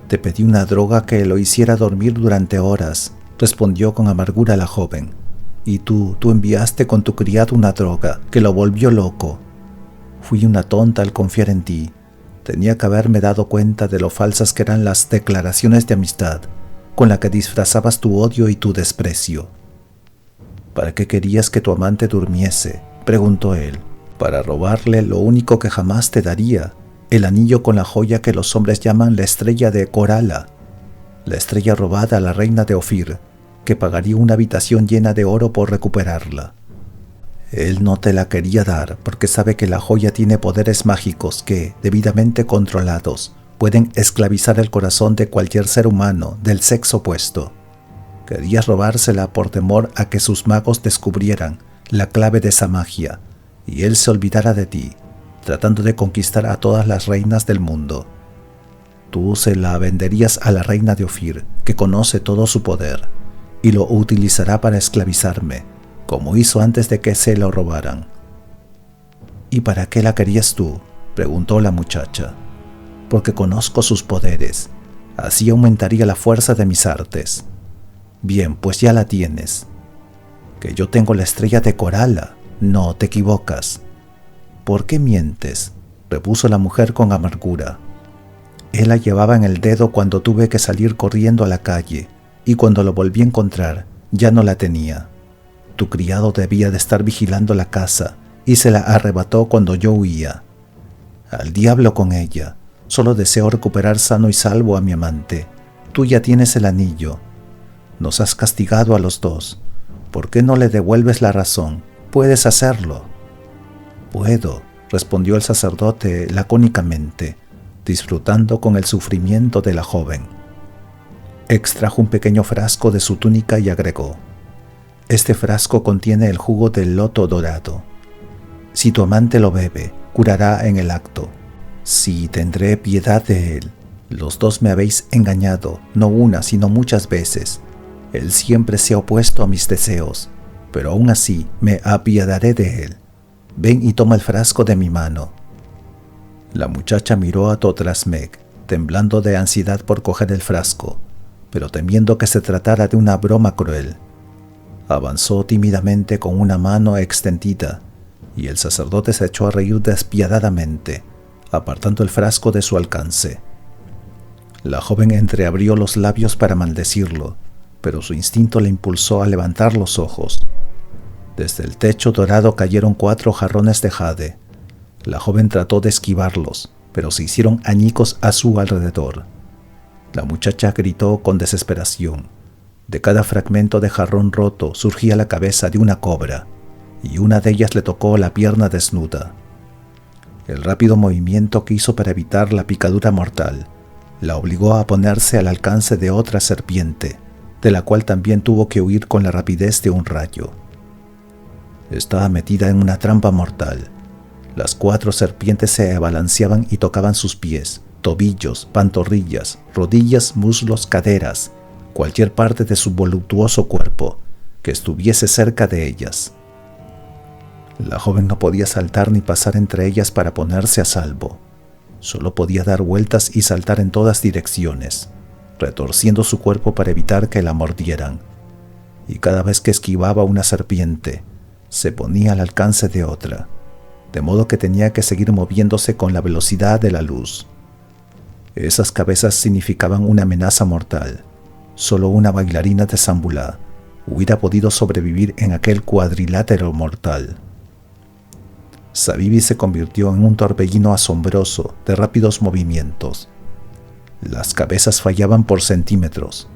«Te pedí una droga que lo hiciera dormir durante horas», respondió con amargura la joven. «Y tú enviaste con tu criado una droga que lo volvió loco. Fui una tonta al confiar en ti. Tenía que haberme dado cuenta de lo falsas que eran las declaraciones de amistad con la que disfrazabas tu odio y tu desprecio». «¿Para qué querías que tu amante durmiese?», preguntó él. «Para robarle lo único que jamás te daría, el anillo con la joya que los hombres llaman la estrella de Corala, la estrella robada a la reina de Ofir, que pagaría una habitación llena de oro por recuperarla. Él no te la quería dar porque sabe que la joya tiene poderes mágicos que, debidamente controlados, pueden esclavizar el corazón de cualquier ser humano del sexo opuesto. Querías robársela por temor a que sus magos descubrieran la clave de esa magia y él se olvidara de ti, tratando de conquistar a todas las reinas del mundo. Tú se la venderías a la reina de Ofir, que conoce todo su poder, y lo utilizará para esclavizarme, como hizo antes de que se lo robaran. ¿Y para qué la querías tú?, preguntó la muchacha. Porque conozco sus poderes. Así aumentaría la fuerza de mis artes. Bien, pues ya la tienes. Que yo tengo la estrella de Corala. No, te equivocas. ¿Por qué mientes?, repuso la mujer con amargura. Él la llevaba en el dedo cuando tuve que salir corriendo a la calle, y cuando lo volví a encontrar, ya no la tenía. Tu criado debía de estar vigilando la casa, y se la arrebató cuando yo huía. Al diablo con ella. Solo deseo recuperar sano y salvo a mi amante. Tú ya tienes el anillo. Nos has castigado a los dos. ¿Por qué no le devuelves la razón? Puedes hacerlo. Puedo, respondió el sacerdote lacónicamente, disfrutando con el sufrimiento de la joven. Extrajo un pequeño frasco de su túnica y agregó: este frasco contiene el jugo del loto dorado. Si tu amante lo bebe, curará en el acto. Sí, tendré piedad de él. Los dos me habéis engañado, no una, sino muchas veces. Él siempre se ha opuesto a mis deseos, pero aún así me apiadaré de él. Ven y toma el frasco de mi mano. La muchacha miró a Totrasmek, temblando de ansiedad por coger el frasco, pero temiendo que se tratara de una broma cruel. Avanzó tímidamente con una mano extendida, y el sacerdote se echó a reír despiadadamente, apartando el frasco de su alcance. La joven entreabrió los labios para maldecirlo, pero su instinto le impulsó a levantar los ojos. Desde el techo dorado cayeron 4 jarrones de jade. La joven trató de esquivarlos, pero se hicieron añicos a su alrededor. La muchacha gritó con desesperación. De cada fragmento de jarrón roto surgía la cabeza de una cobra, y una de ellas le tocó la pierna desnuda. El rápido movimiento que hizo para evitar la picadura mortal la obligó a ponerse al alcance de otra serpiente, de la cual también tuvo que huir con la rapidez de un rayo. Estaba metida en una trampa mortal. Las 4 serpientes se abalanceaban y tocaban sus pies, tobillos, pantorrillas, rodillas, muslos, caderas, cualquier parte de su voluptuoso cuerpo que estuviese cerca de ellas. La joven no podía saltar ni pasar entre ellas para ponerse a salvo. Solo podía dar vueltas y saltar en todas direcciones, retorciendo su cuerpo para evitar que la mordieran. Y cada vez que esquivaba una serpiente, se ponía al alcance de otra, de modo que tenía que seguir moviéndose con la velocidad de la luz. Esas cabezas significaban una amenaza mortal. Solo una bailarina de Zambulá hubiera podido sobrevivir en aquel cuadrilátero mortal. Zabibi se convirtió en un torbellino asombroso de rápidos movimientos. Las cabezas fallaban por centímetros.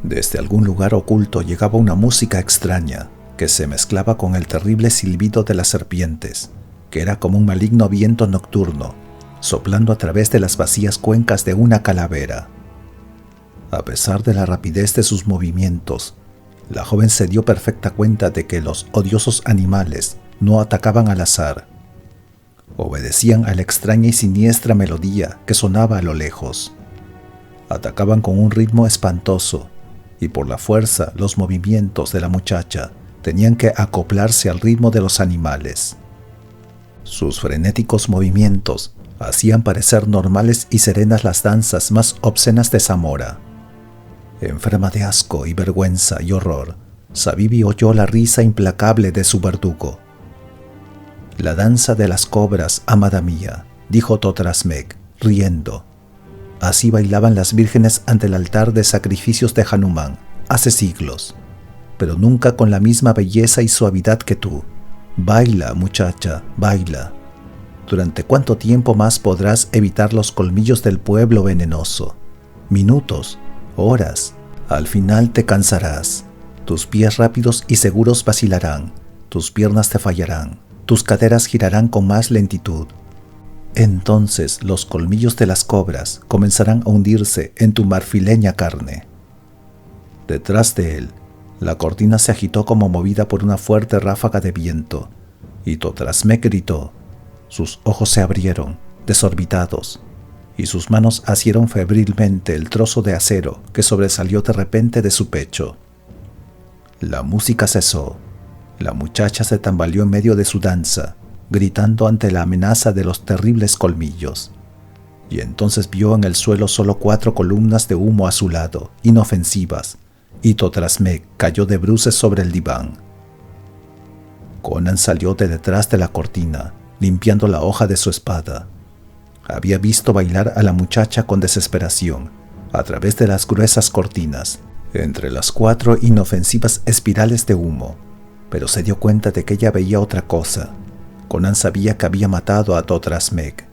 Desde algún lugar oculto llegaba una música extraña que se mezclaba con el terrible silbido de las serpientes, que era como un maligno viento nocturno, soplando a través de las vacías cuencas de una calavera. A pesar de la rapidez de sus movimientos, la joven se dio perfecta cuenta de que los odiosos animales no atacaban al azar. Obedecían a la extraña y siniestra melodía que sonaba a lo lejos. Atacaban con un ritmo espantoso, y por la fuerza los movimientos de la muchacha tenían que acoplarse al ritmo de los animales. Sus frenéticos movimientos hacían parecer normales y serenas las danzas más obscenas de Zamora. Enferma de asco y vergüenza y horror, Zabibi oyó la risa implacable de su verdugo. «La danza de las cobras, amada mía», dijo Totrasmek, riendo. «Así bailaban las vírgenes ante el altar de sacrificios de Hanuman, hace siglos, pero nunca con la misma belleza y suavidad que tú. Baila, muchacha, baila. ¿Durante cuánto tiempo más podrás evitar los colmillos del pueblo venenoso? Minutos, horas. Al final te cansarás. Tus pies rápidos y seguros vacilarán, tus piernas te fallarán, tus caderas girarán con más lentitud. Entonces los colmillos de las cobras comenzarán a hundirse en tu marfileña carne». Detrás de él, la cortina se agitó como movida por una fuerte ráfaga de viento, y Totrasmek gritó. Sus ojos se abrieron, desorbitados, y sus manos asieron febrilmente el trozo de acero que sobresalió de repente de su pecho. La música cesó. La muchacha se tambaleó en medio de su danza, gritando ante la amenaza de los terribles colmillos. Y entonces vio en el suelo solo 4 columnas de humo a su lado, inofensivas, y Totrasmek cayó de bruces sobre el diván. Conan salió de detrás de la cortina, limpiando la hoja de su espada. Había visto bailar a la muchacha con desesperación, a través de las gruesas cortinas, entre las 4 inofensivas espirales de humo, pero se dio cuenta de que ella veía otra cosa. Conan sabía que había matado a Totrasmek.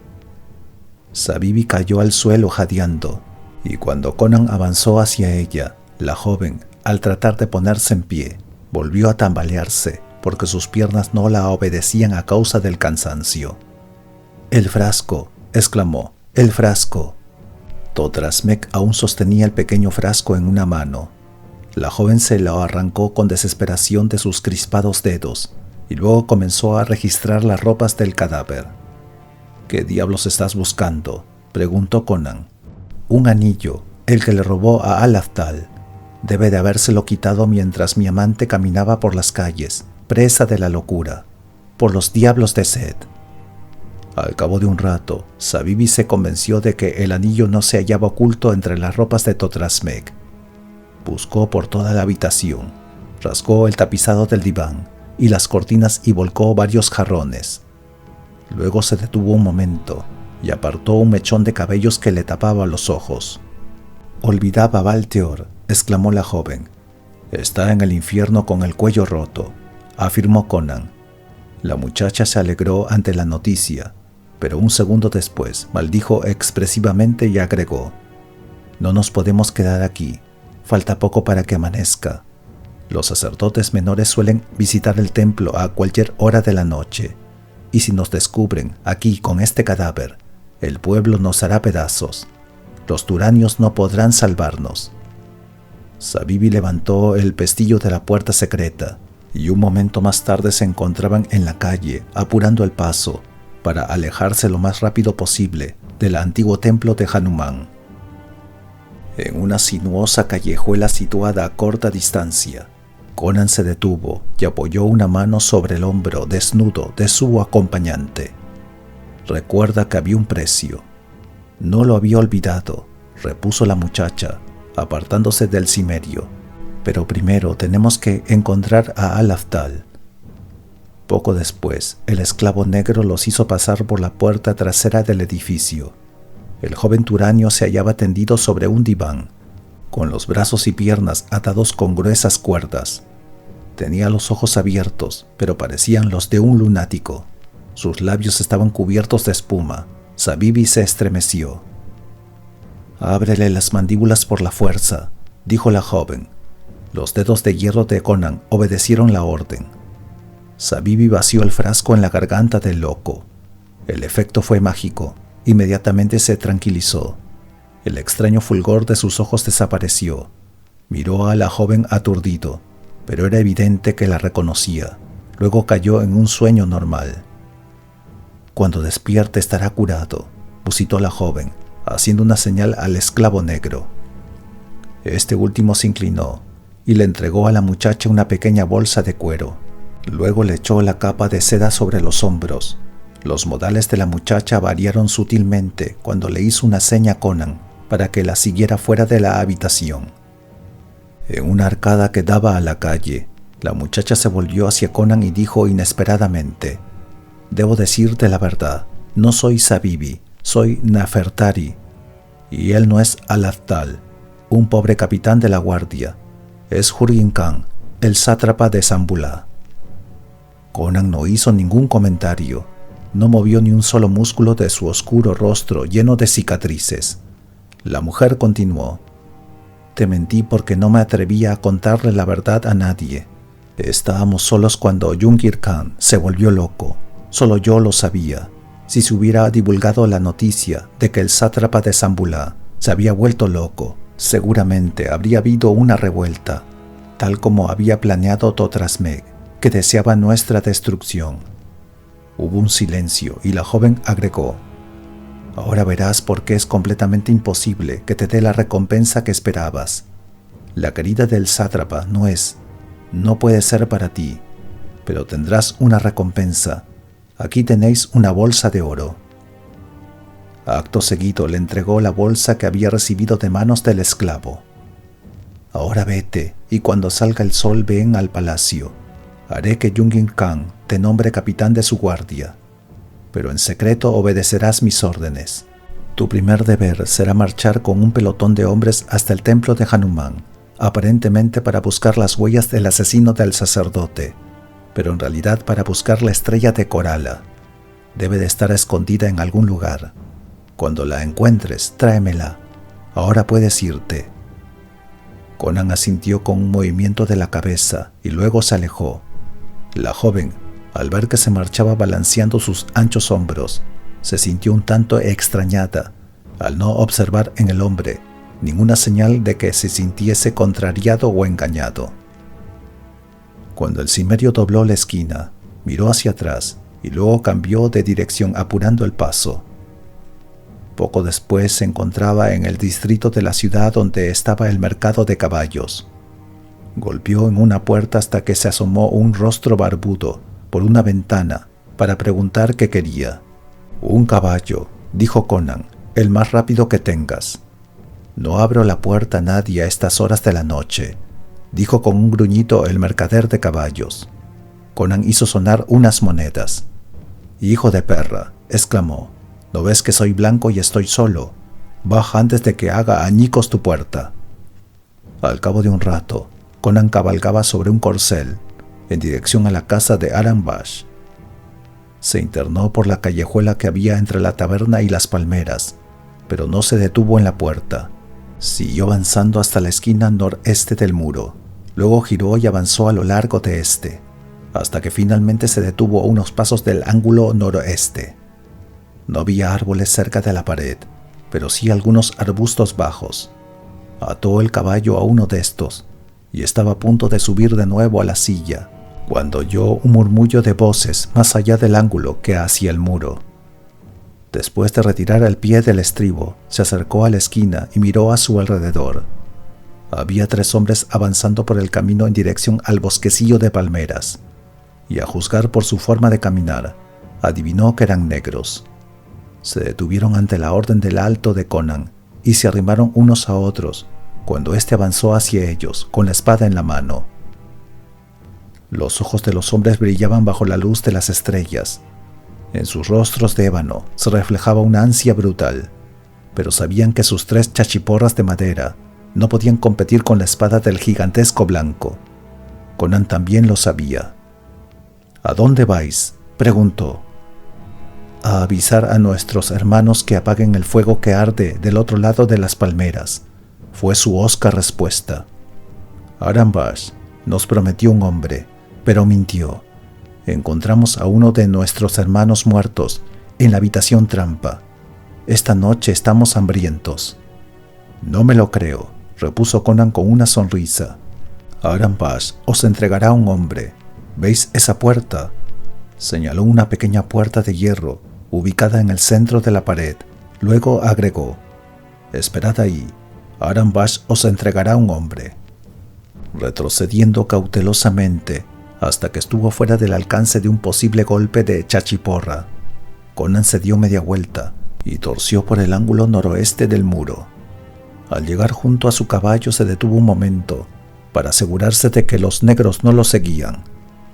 Zabibi cayó al suelo jadeando, y cuando Conan avanzó hacia ella, la joven, al tratar de ponerse en pie, volvió a tambalearse porque sus piernas no la obedecían a causa del cansancio. «¡El frasco!», exclamó, «¡el frasco!». Totrasmek aún sostenía el pequeño frasco en una mano. La joven se lo arrancó con desesperación de sus crispados dedos y luego comenzó a registrar las ropas del cadáver. «¿Qué diablos estás buscando?», preguntó Conan. «Un anillo, el que le robó a Al-Afdal. Debe de habérselo quitado mientras mi amante caminaba por las calles, presa de la locura. Por los diablos de Set». Al cabo de un rato, Zabibi se convenció de que el anillo no se hallaba oculto entre las ropas de Totrasmek. Buscó por toda la habitación, rasgó el tapizado del diván y las cortinas y volcó varios jarrones. Luego se detuvo un momento y apartó un mechón de cabellos que le tapaba los ojos. «Olvidaba a Balteor», exclamó la joven. «Está en el infierno con el cuello roto», afirmó Conan. La muchacha se alegró ante la noticia, pero un segundo después maldijo expresivamente y agregó: «No nos podemos quedar aquí, falta poco para que amanezca. Los sacerdotes menores suelen visitar el templo a cualquier hora de la noche, y si nos descubren aquí con este cadáver, el pueblo nos hará pedazos. Los turanios no podrán salvarnos». Zabibi levantó el pestillo de la puerta secreta, y un momento más tarde se encontraban en la calle, apurando el paso, para alejarse lo más rápido posible del antiguo templo de Hanuman. En una sinuosa callejuela situada a corta distancia, Conan se detuvo y apoyó una mano sobre el hombro desnudo de su acompañante. «Recuerda que había un precio». «No lo había olvidado», repuso la muchacha, apartándose del cimerio. «Pero primero tenemos que encontrar a Al-Afdal». Poco después, el esclavo negro los hizo pasar por la puerta trasera del edificio. El joven turanio se hallaba tendido sobre un diván, con los brazos y piernas atados con gruesas cuerdas. Tenía los ojos abiertos, pero parecían los de un lunático. Sus labios estaban cubiertos de espuma. Zabibi se estremeció. «Ábrele las mandíbulas por la fuerza», dijo la joven. Los dedos de hierro de Conan obedecieron la orden. Zabibi vació el frasco en la garganta del loco. El efecto fue mágico. Inmediatamente se tranquilizó. El extraño fulgor de sus ojos desapareció. Miró a la joven aturdido, pero era evidente que la reconocía. Luego cayó en un sueño normal. «Cuando despierte estará curado», musitó la joven, haciendo una señal al esclavo negro. Este último se inclinó y le entregó a la muchacha una pequeña bolsa de cuero. Luego le echó la capa de seda sobre los hombros. Los modales de la muchacha variaron sutilmente cuando le hizo una seña a Conan para que la siguiera fuera de la habitación. En una arcada que daba a la calle, la muchacha se volvió hacia Conan y dijo inesperadamente: «Debo decirte la verdad, no soy Zabibi, soy Nafertari, y él no es Al-Afdal, un pobre capitán de la guardia, es Hurrien Khan, el sátrapa de Zambulá». Conan no hizo ningún comentario, no movió ni un solo músculo de su oscuro rostro lleno de cicatrices. La mujer continuó: «Te mentí porque no me atrevía a contarle la verdad a nadie. Estábamos solos cuando Jungir Khan se volvió loco. Solo yo lo sabía. Si se hubiera divulgado la noticia de que el sátrapa de Zambulá se había vuelto loco, seguramente habría habido una revuelta, tal como había planeado Totrasmek, que deseaba nuestra destrucción». Hubo un silencio y la joven agregó: «Ahora verás por qué es completamente imposible que te dé la recompensa que esperabas. La querida del sátrapa no es No puede ser para ti, pero tendrás una recompensa. Aquí tenéis una bolsa de oro». Acto seguido le entregó la bolsa que había recibido de manos del esclavo. «Ahora vete, y cuando salga el sol ven al palacio. Haré que Yungin Khan te nombre capitán de su guardia, pero en secreto obedecerás mis órdenes. Tu primer deber será marchar con un pelotón de hombres hasta el templo de Hanuman, aparentemente para buscar las huellas del asesino del sacerdote, pero en realidad para buscar la estrella de Korala. Debe de estar escondida en algún lugar. Cuando la encuentres, tráemela. Ahora puedes irte». Conan asintió con un movimiento de la cabeza y luego se alejó. La joven, al ver que se marchaba balanceando sus anchos hombros, se sintió un tanto extrañada al no observar en el hombre ninguna señal de que se sintiese contrariado o engañado. Cuando el cimerio dobló la esquina, miró hacia atrás y luego cambió de dirección apurando el paso. Poco después se encontraba en el distrito de la ciudad donde estaba el mercado de caballos. Golpeó en una puerta hasta que se asomó un rostro barbudo por una ventana para preguntar qué quería. «Un caballo», dijo Conan, «el más rápido que tengas». «No abro la puerta a nadie a estas horas de la noche», dijo con un gruñido el mercader de caballos. Conan hizo sonar unas monedas. «Hijo de perra», exclamó, «¿no ves que soy blanco y estoy solo? Baja antes de que haga añicos tu puerta». Al cabo de un rato, Conan cabalgaba sobre un corcel en dirección a la casa de Aram Bash. Se internó por la callejuela que había entre la taberna y las palmeras, pero no se detuvo en la puerta. Siguió avanzando hasta la esquina noreste del muro, luego giró y avanzó a lo largo de este, hasta que finalmente se detuvo a unos pasos del ángulo noroeste. No había árboles cerca de la pared, pero sí algunos arbustos bajos. Ató el caballo a uno de estos y estaba a punto de subir de nuevo a la silla, cuando oyó un murmullo de voces más allá del ángulo que hacia el muro. Después de retirar el pie del estribo, se acercó a la esquina y miró a su alrededor. Había 3 hombres avanzando por el camino en dirección al bosquecillo de palmeras, y a juzgar por su forma de caminar, adivinó que eran negros. Se detuvieron ante la orden del alto de Conan y se arrimaron unos a otros cuando éste avanzó hacia ellos con la espada en la mano. Los ojos de los hombres brillaban bajo la luz de las estrellas. En sus rostros de ébano se reflejaba una ansia brutal, pero sabían que sus 3 chachiporras de madera no podían competir con la espada del gigantesco blanco. Conan también lo sabía. «¿A dónde vais?», preguntó. «A avisar a nuestros hermanos que apaguen el fuego que arde del otro lado de las palmeras», fue su hosca respuesta. «Aram Bash nos prometió un hombre, pero mintió. Encontramos a uno de nuestros hermanos muertos en la habitación trampa. Esta noche estamos hambrientos». «No me lo creo», repuso Conan con una sonrisa. «Aram Bash os entregará un hombre. ¿Veis esa puerta?», señaló una pequeña puerta de hierro ubicada en el centro de la pared. Luego agregó: «Esperad ahí. Aram Bash os entregará un hombre». Retrocediendo cautelosamente hasta que estuvo fuera del alcance de un posible golpe de chachiporra, Conan se dio media vuelta y torció por el ángulo noroeste del muro. Al llegar junto a su caballo se detuvo un momento para asegurarse de que los negros no lo seguían,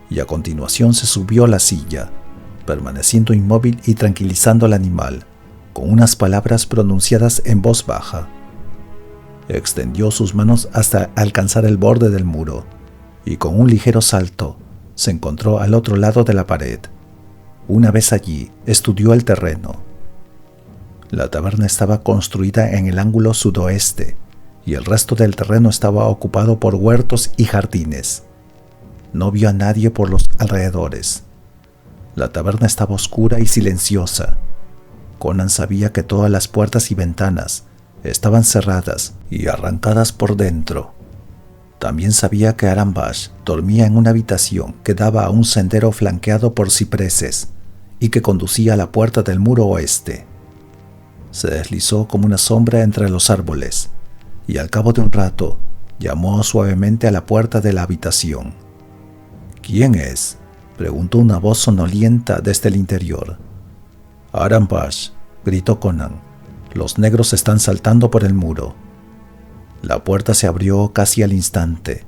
y a continuación se subió a la silla, permaneciendo inmóvil y tranquilizando al animal con unas palabras pronunciadas en voz baja. Extendió sus manos hasta alcanzar el borde del muro y con un ligero salto se encontró al otro lado de la pared. Una vez allí, estudió el terreno. La taberna estaba construida en el ángulo sudoeste y el resto del terreno estaba ocupado por huertos y jardines. No vio a nadie por los alrededores. La taberna estaba oscura y silenciosa. Conan sabía que todas las puertas y ventanas estaban cerradas y arrancadas por dentro. También sabía que Aram Bash dormía en una habitación que daba a un sendero flanqueado por cipreses y que conducía a la puerta del muro oeste. Se deslizó como una sombra entre los árboles y al cabo de un rato llamó suavemente a la puerta de la habitación. ¿Quién es?, preguntó una voz sonolienta desde el interior. Aram Bash, gritó Conan. Los negros están saltando por el muro. La puerta se abrió casi al instante.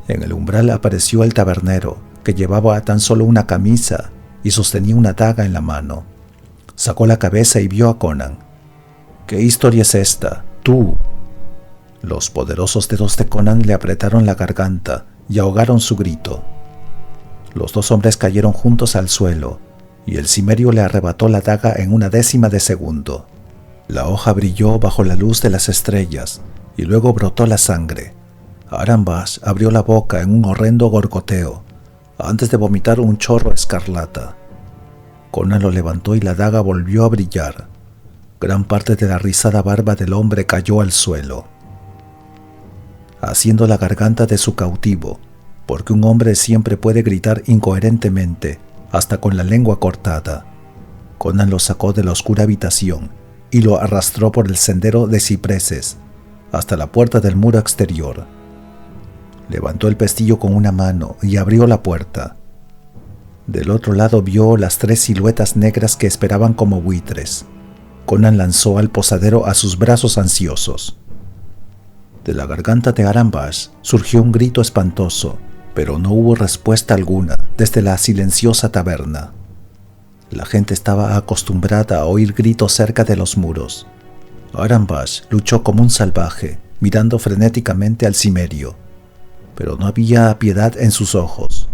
En el umbral apareció el tabernero, que llevaba tan solo una camisa y sostenía una daga en la mano. Sacó la cabeza y vio a Conan. ¿Qué historia es esta? ¡Tú! Los poderosos dedos de Conan le apretaron la garganta y ahogaron su grito. Los dos hombres cayeron juntos al suelo, y el cimerio le arrebató la daga en una décima de segundo. La hoja brilló bajo la luz de las estrellas, y luego brotó la sangre. Aram Bash abrió la boca en un horrendo gorgoteo, antes de vomitar un chorro escarlata. Conan lo levantó y la daga volvió a brillar. Gran parte de la rizada barba del hombre cayó al suelo, haciendo la garganta de su cautivo, porque un hombre siempre puede gritar incoherentemente, hasta con la lengua cortada. Conan lo sacó de la oscura habitación y lo arrastró por el sendero de cipreses hasta la puerta del muro exterior. Levantó el pestillo con una mano y abrió la puerta. Del otro lado vio las 3 siluetas negras que esperaban como buitres. Conan lanzó al posadero a sus brazos ansiosos. De la garganta de Aram Bash surgió un grito espantoso, pero no hubo respuesta alguna desde la silenciosa taberna. La gente estaba acostumbrada a oír gritos cerca de los muros. Aram Bash luchó como un salvaje, mirando frenéticamente al cimerio, pero no había piedad en sus ojos.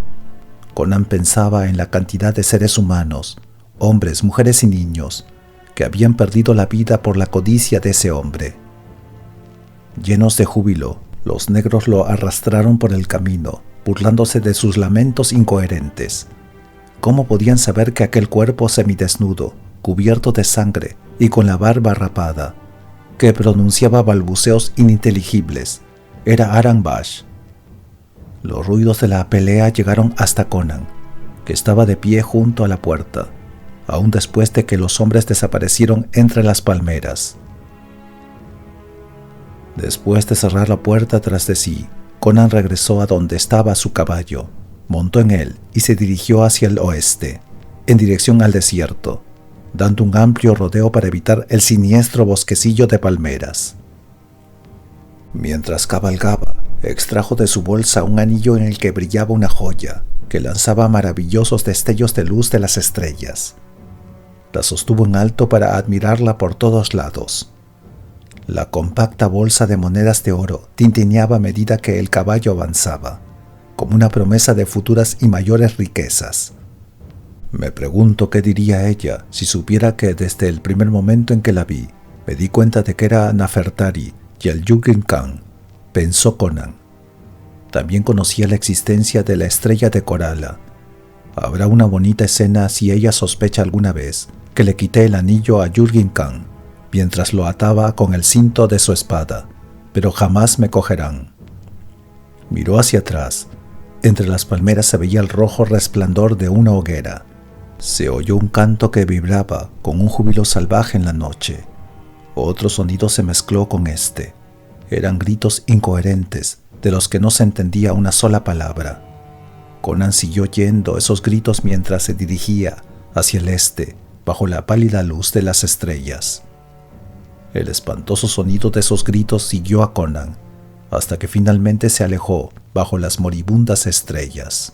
Conan pensaba en la cantidad de seres humanos, hombres, mujeres y niños, que habían perdido la vida por la codicia de ese hombre. Llenos de júbilo, los negros lo arrastraron por el camino, burlándose de sus lamentos incoherentes. ¿Cómo podían saber que aquel cuerpo semidesnudo, cubierto de sangre y con la barba rapada, que pronunciaba balbuceos ininteligibles, era Aram Bash? Los ruidos de la pelea llegaron hasta Conan, que estaba de pie junto a la puerta, aún después de que los hombres desaparecieron entre las palmeras. Después de cerrar la puerta tras de sí, Conan regresó a donde estaba su caballo, montó en él y se dirigió hacia el oeste, en dirección al desierto, dando un amplio rodeo para evitar el siniestro bosquecillo de palmeras. Mientras cabalgaba, extrajo de su bolsa un anillo en el que brillaba una joya que lanzaba maravillosos destellos de luz de las estrellas. La sostuvo en alto para admirarla por todos lados. La compacta bolsa de monedas de oro tintineaba a medida que el caballo avanzaba, como una promesa de futuras y mayores riquezas. Me pregunto qué diría ella si supiera que desde el primer momento en que la vi, me di cuenta de que era Nafertari y el Yugin Khan, pensó Conan. También conocía la existencia de la estrella de Corala. Habrá una bonita escena si ella sospecha alguna vez que le quité el anillo a Yugin Khan mientras lo ataba con el cinto de su espada, pero jamás me cogerán. Miró hacia atrás. Entre las palmeras se veía el rojo resplandor de una hoguera. Se oyó un canto que vibraba con un júbilo salvaje en la noche. Otro sonido se mezcló con este. Eran gritos incoherentes, de los que no se entendía una sola palabra. Conan siguió oyendo esos gritos mientras se dirigía hacia el este, bajo la pálida luz de las estrellas. El espantoso sonido de esos gritos siguió a Conan, hasta que finalmente se alejó bajo las moribundas estrellas.